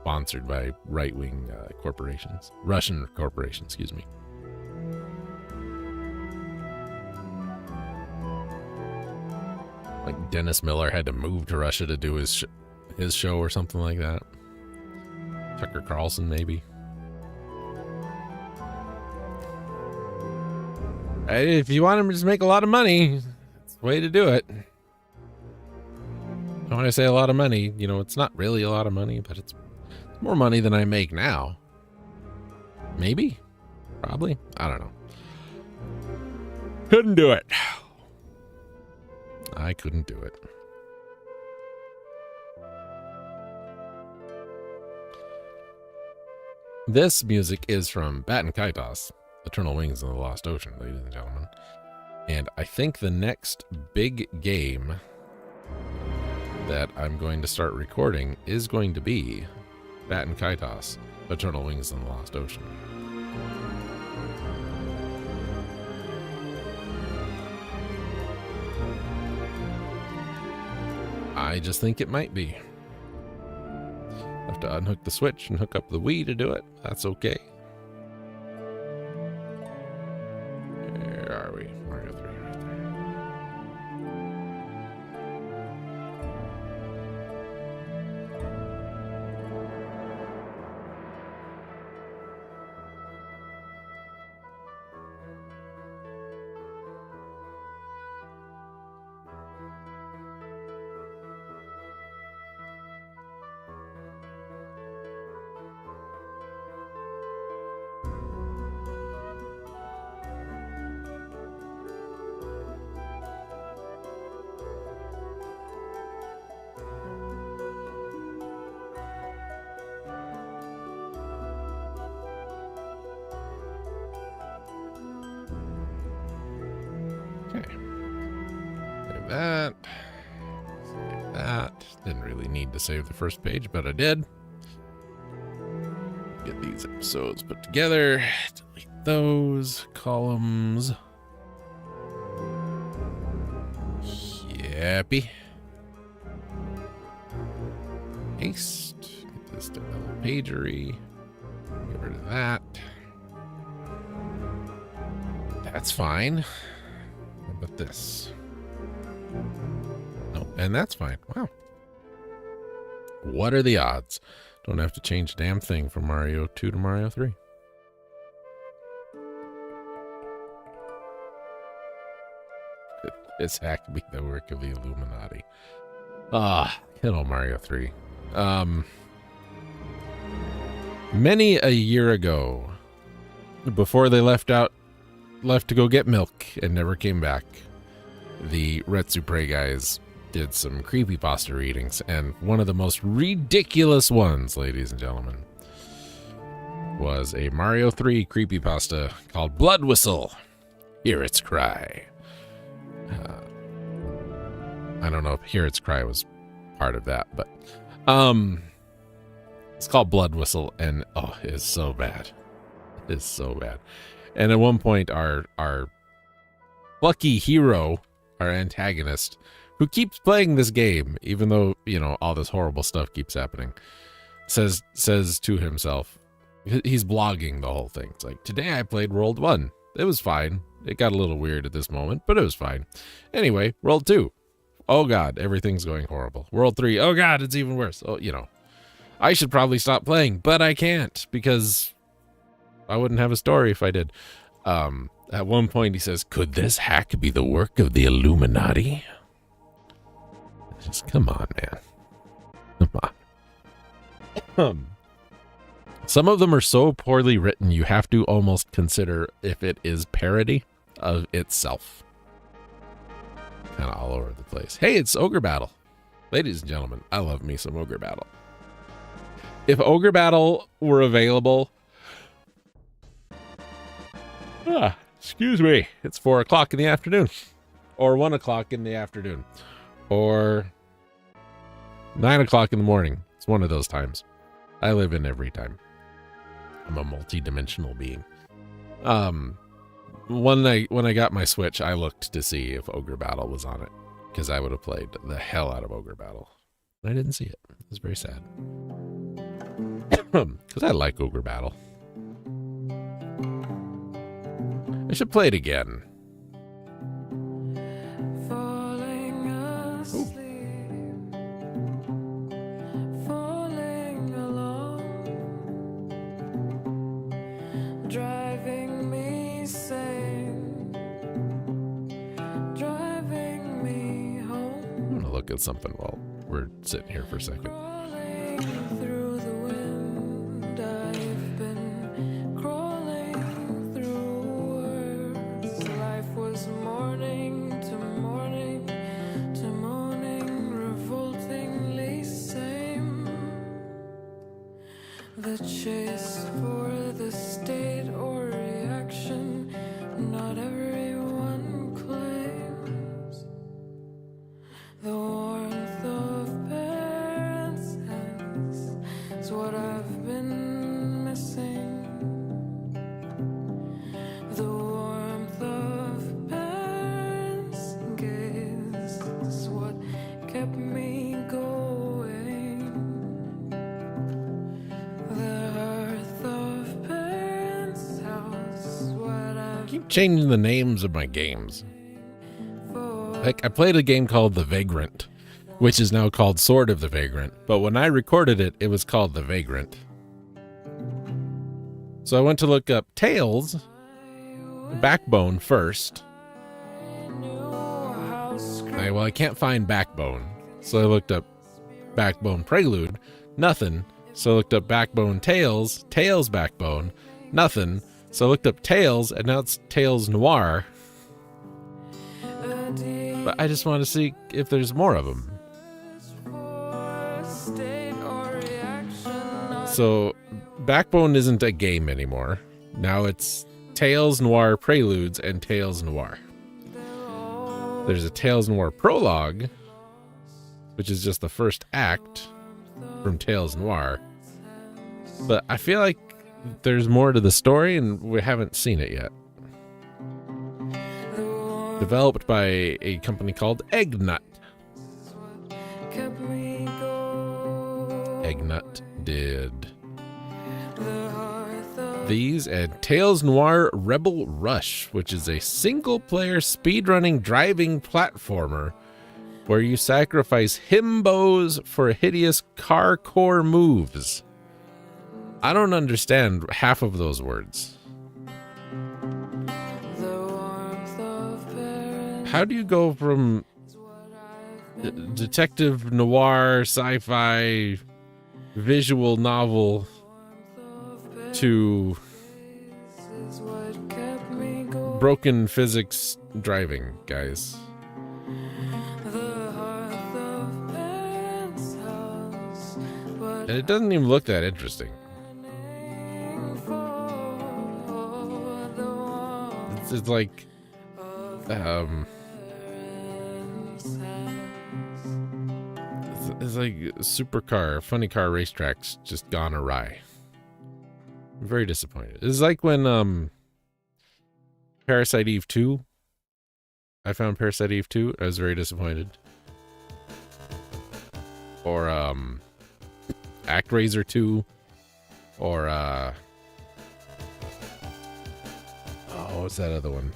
sponsored by right-wing corporations, Russian corporations, excuse me. Like Dennis Miller had to move to Russia to do his show or something like that. Tucker Carlson, maybe. If you want him to just make a lot of money, it's the way to do it. And when I say a lot of money, you know, it's not really a lot of money, but it's more money than I make now. Maybe? Probably? I don't know. Couldn't do it. I couldn't do it. This music is from Batten Kaitos, Eternal Wings in the Lost Ocean, ladies and gentlemen. And I think the next big game that I'm going to start recording is going to be Batten Kaitos, Eternal Wings in the Lost Ocean. I just think it might be. Have to unhook the switch and hook up the Wii to do it. That's okay. Where are we? Mario 3 right there. That. Didn't really need to save the first page, but I did. Get these episodes put together. Delete those columns. Yappy. Paste. Get this to double pagery. Get rid of that. That's fine. How about this? No, and that's fine. Wow. What are the odds? Don't have to change a damn thing from Mario 2 to Mario 3. This had to be the work of the Illuminati. Hello, Mario 3. Many a year ago, before they left to go get milk and never came back, the Retsupre guys did some creepypasta readings, and one of the most ridiculous ones, ladies and gentlemen, was a Mario 3 creepypasta called Blood Whistle. Hear Its Cry. I don't know if Hear Its Cry was part of that, but it's called Blood Whistle, and oh, it's so bad. It's so bad. And at one point, our plucky hero, our antagonist, who keeps playing this game, even though, you know, all this horrible stuff keeps happening, says to himself, he's blogging the whole thing. It's like, today I played World 1. It was fine. It got a little weird at this moment, but it was fine. Anyway, World 2. Oh God, everything's going horrible. World 3. Oh God, it's even worse. Oh, you know, I should probably stop playing, but I can't because I wouldn't have a story if I did. At one point he says, could this hack be the work of the Illuminati? Just come on, man. Come on. Some of them are so poorly written, you have to almost consider if it is parody of itself. Kind of all over the place. Hey, it's Ogre Battle. Ladies and gentlemen, I love me some Ogre Battle. If Ogre Battle were available... excuse me. It's 4 o'clock in the afternoon. Or 1 o'clock in the afternoon. Or 9 o'clock in the morning. It's one of those times. I live in every time. I'm a multi-dimensional being. When I got my Switch, I looked to see if Ogre Battle was on it, because I would have played the hell out of Ogre Battle. I didn't see it. It was very sad. Because I like Ogre Battle. I should play it again.
Falling asleep, falling along, driving me sane, driving me home.
I'm going to look at something while we're sitting here for a second.
Crawling through the wind, I've been crawling through words. Life was morning to morning to morning, revoltingly same. The chase for the state or reaction, not everyone claims. The warmth of parents' hands is what I've been missing. The warmth of parents' gaze is what kept me going. The hearth of parents' house, what I've
Keep changing the names of my games.
for.
Like, I played a game called The Vagrant, which is now called Sword of the Vagrant. But when I recorded it, it was called The Vagrant. So I went to look up Tales, Backbone first. I can't find Backbone. So I looked up Backbone Prelude, nothing. So I looked up Backbone Tales, Tales Backbone, nothing. So I looked up Tales, and now it's Tales Noir. But I just want to see if there's more of them. So Backbone isn't a game anymore. Now it's Tales Noir Preludes and Tales Noir. There's a Tales Noir Prologue, which is just the first act from Tales Noir. But I feel like there's more to the story and we haven't seen it yet. Developed by a company called Eggnut. Eggnut did these and Tales Noir Rebel Rush, which is a single-player speedrunning driving platformer where you sacrifice himbos for hideous car-core moves. I don't understand half of those words. How do you go from detective noir, sci-fi, visual novel to broken physics driving, guys? And it doesn't even look that interesting. It's like it's like supercar, funny car racetracks just gone awry. I'm very disappointed. It's like when Parasite Eve 2. I found Parasite Eve 2. I was very disappointed. Or ActRaiser 2. Or what's that other one?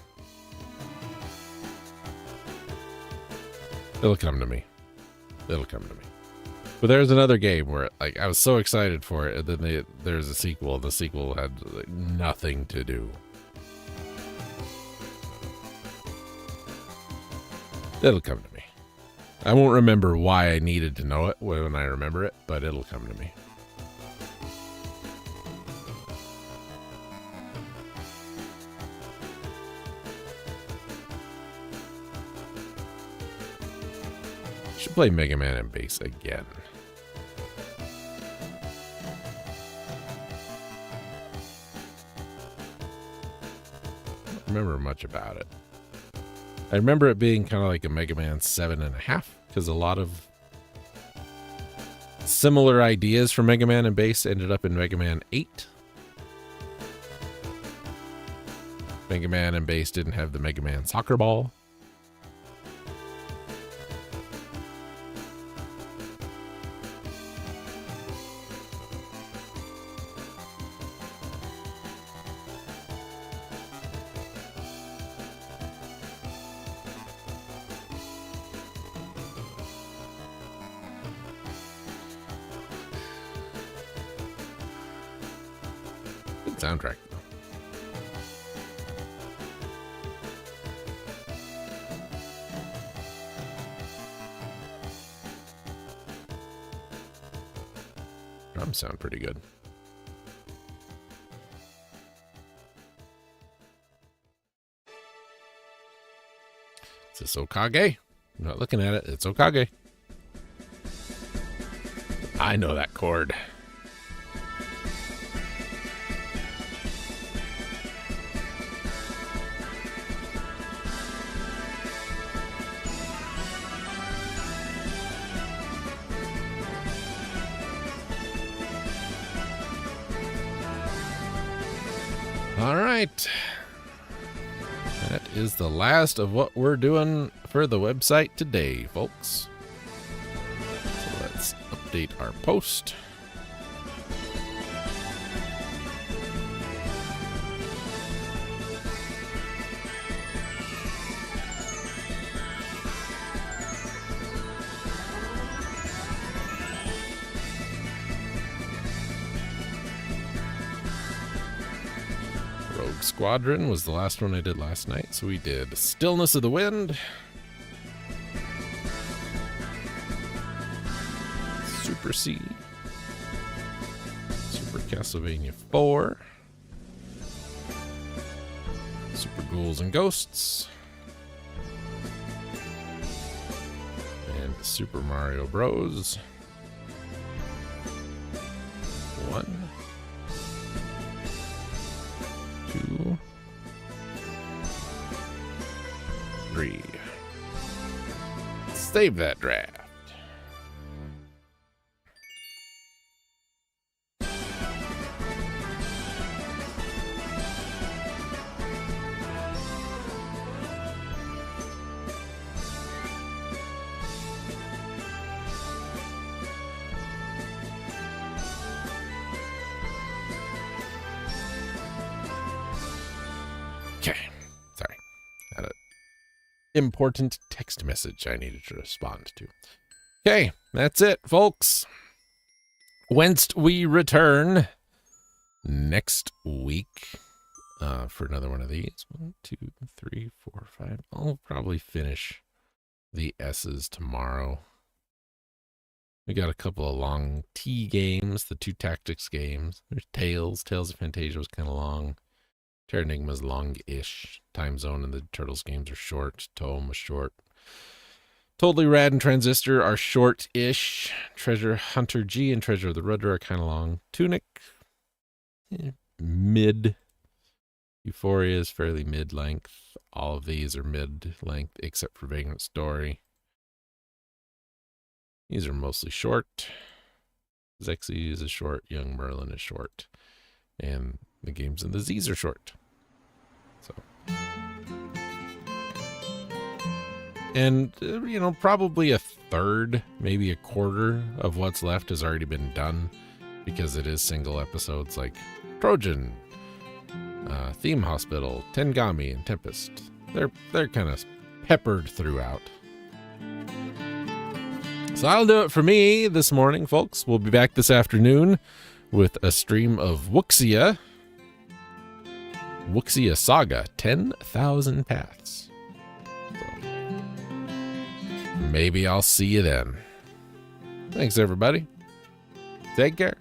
It'll come to me. It'll come to me. But there's another game where, like, I was so excited for it, and then there's a sequel, and the sequel had like, nothing to do. It'll come to me. I won't remember why I needed to know it when I remember it, but it'll come to me. Play Mega Man and Bass again. Don't remember much about it. I remember it being kind of like a Mega Man 7.5, because a lot of similar ideas from Mega Man and Bass ended up in Mega Man 8. Mega Man and Bass didn't have the Mega Man soccer ball. Good soundtrack. Drums sound pretty good. Is this Okage? I'm not looking at it. It's Okage. I know that chord. All right. That is the last of what we're doing for the website today, folks. So let's update our post. Rogue Squadron was the last one I did last night. So we did Stillness of the Wind, Super C, Super Castlevania 4, Super Ghouls and Ghosts, and Super Mario Bros. 1, 2, 3. Save that draft. Okay, sorry. Had an important text message I needed to respond to. Okay, that's it, folks. Whence we return next week for another one of these. 1, 2, 3, 4, 5. I'll probably finish the S's tomorrow. We got a couple of long T games, the 2 tactics games. There's Tales. Tales of Fantasia was kind of long. Terranigma's long-ish. Time Zone and the Turtles games are short. Tome was short. Totally Rad and Transistor are short-ish. Treasure Hunter G and Treasure of the Rudder are kind of long. Tunic, mid. Euphoria is fairly mid-length. All of these are mid-length except for Vagrant Story. These are mostly short. Zexy is short. Young Merlin is short. And the games in the Z's are short. So. And, you know, probably a third, maybe a quarter of what's left has already been done because it is single episodes like Trojan, Theme Hospital, Tengami, and Tempest. They're kind of peppered throughout. So that'll do it for me this morning, folks. We'll be back this afternoon with a stream of Wuxia Saga, 10,000 Paths. So, maybe I'll see you then. Thanks, everybody. Take care.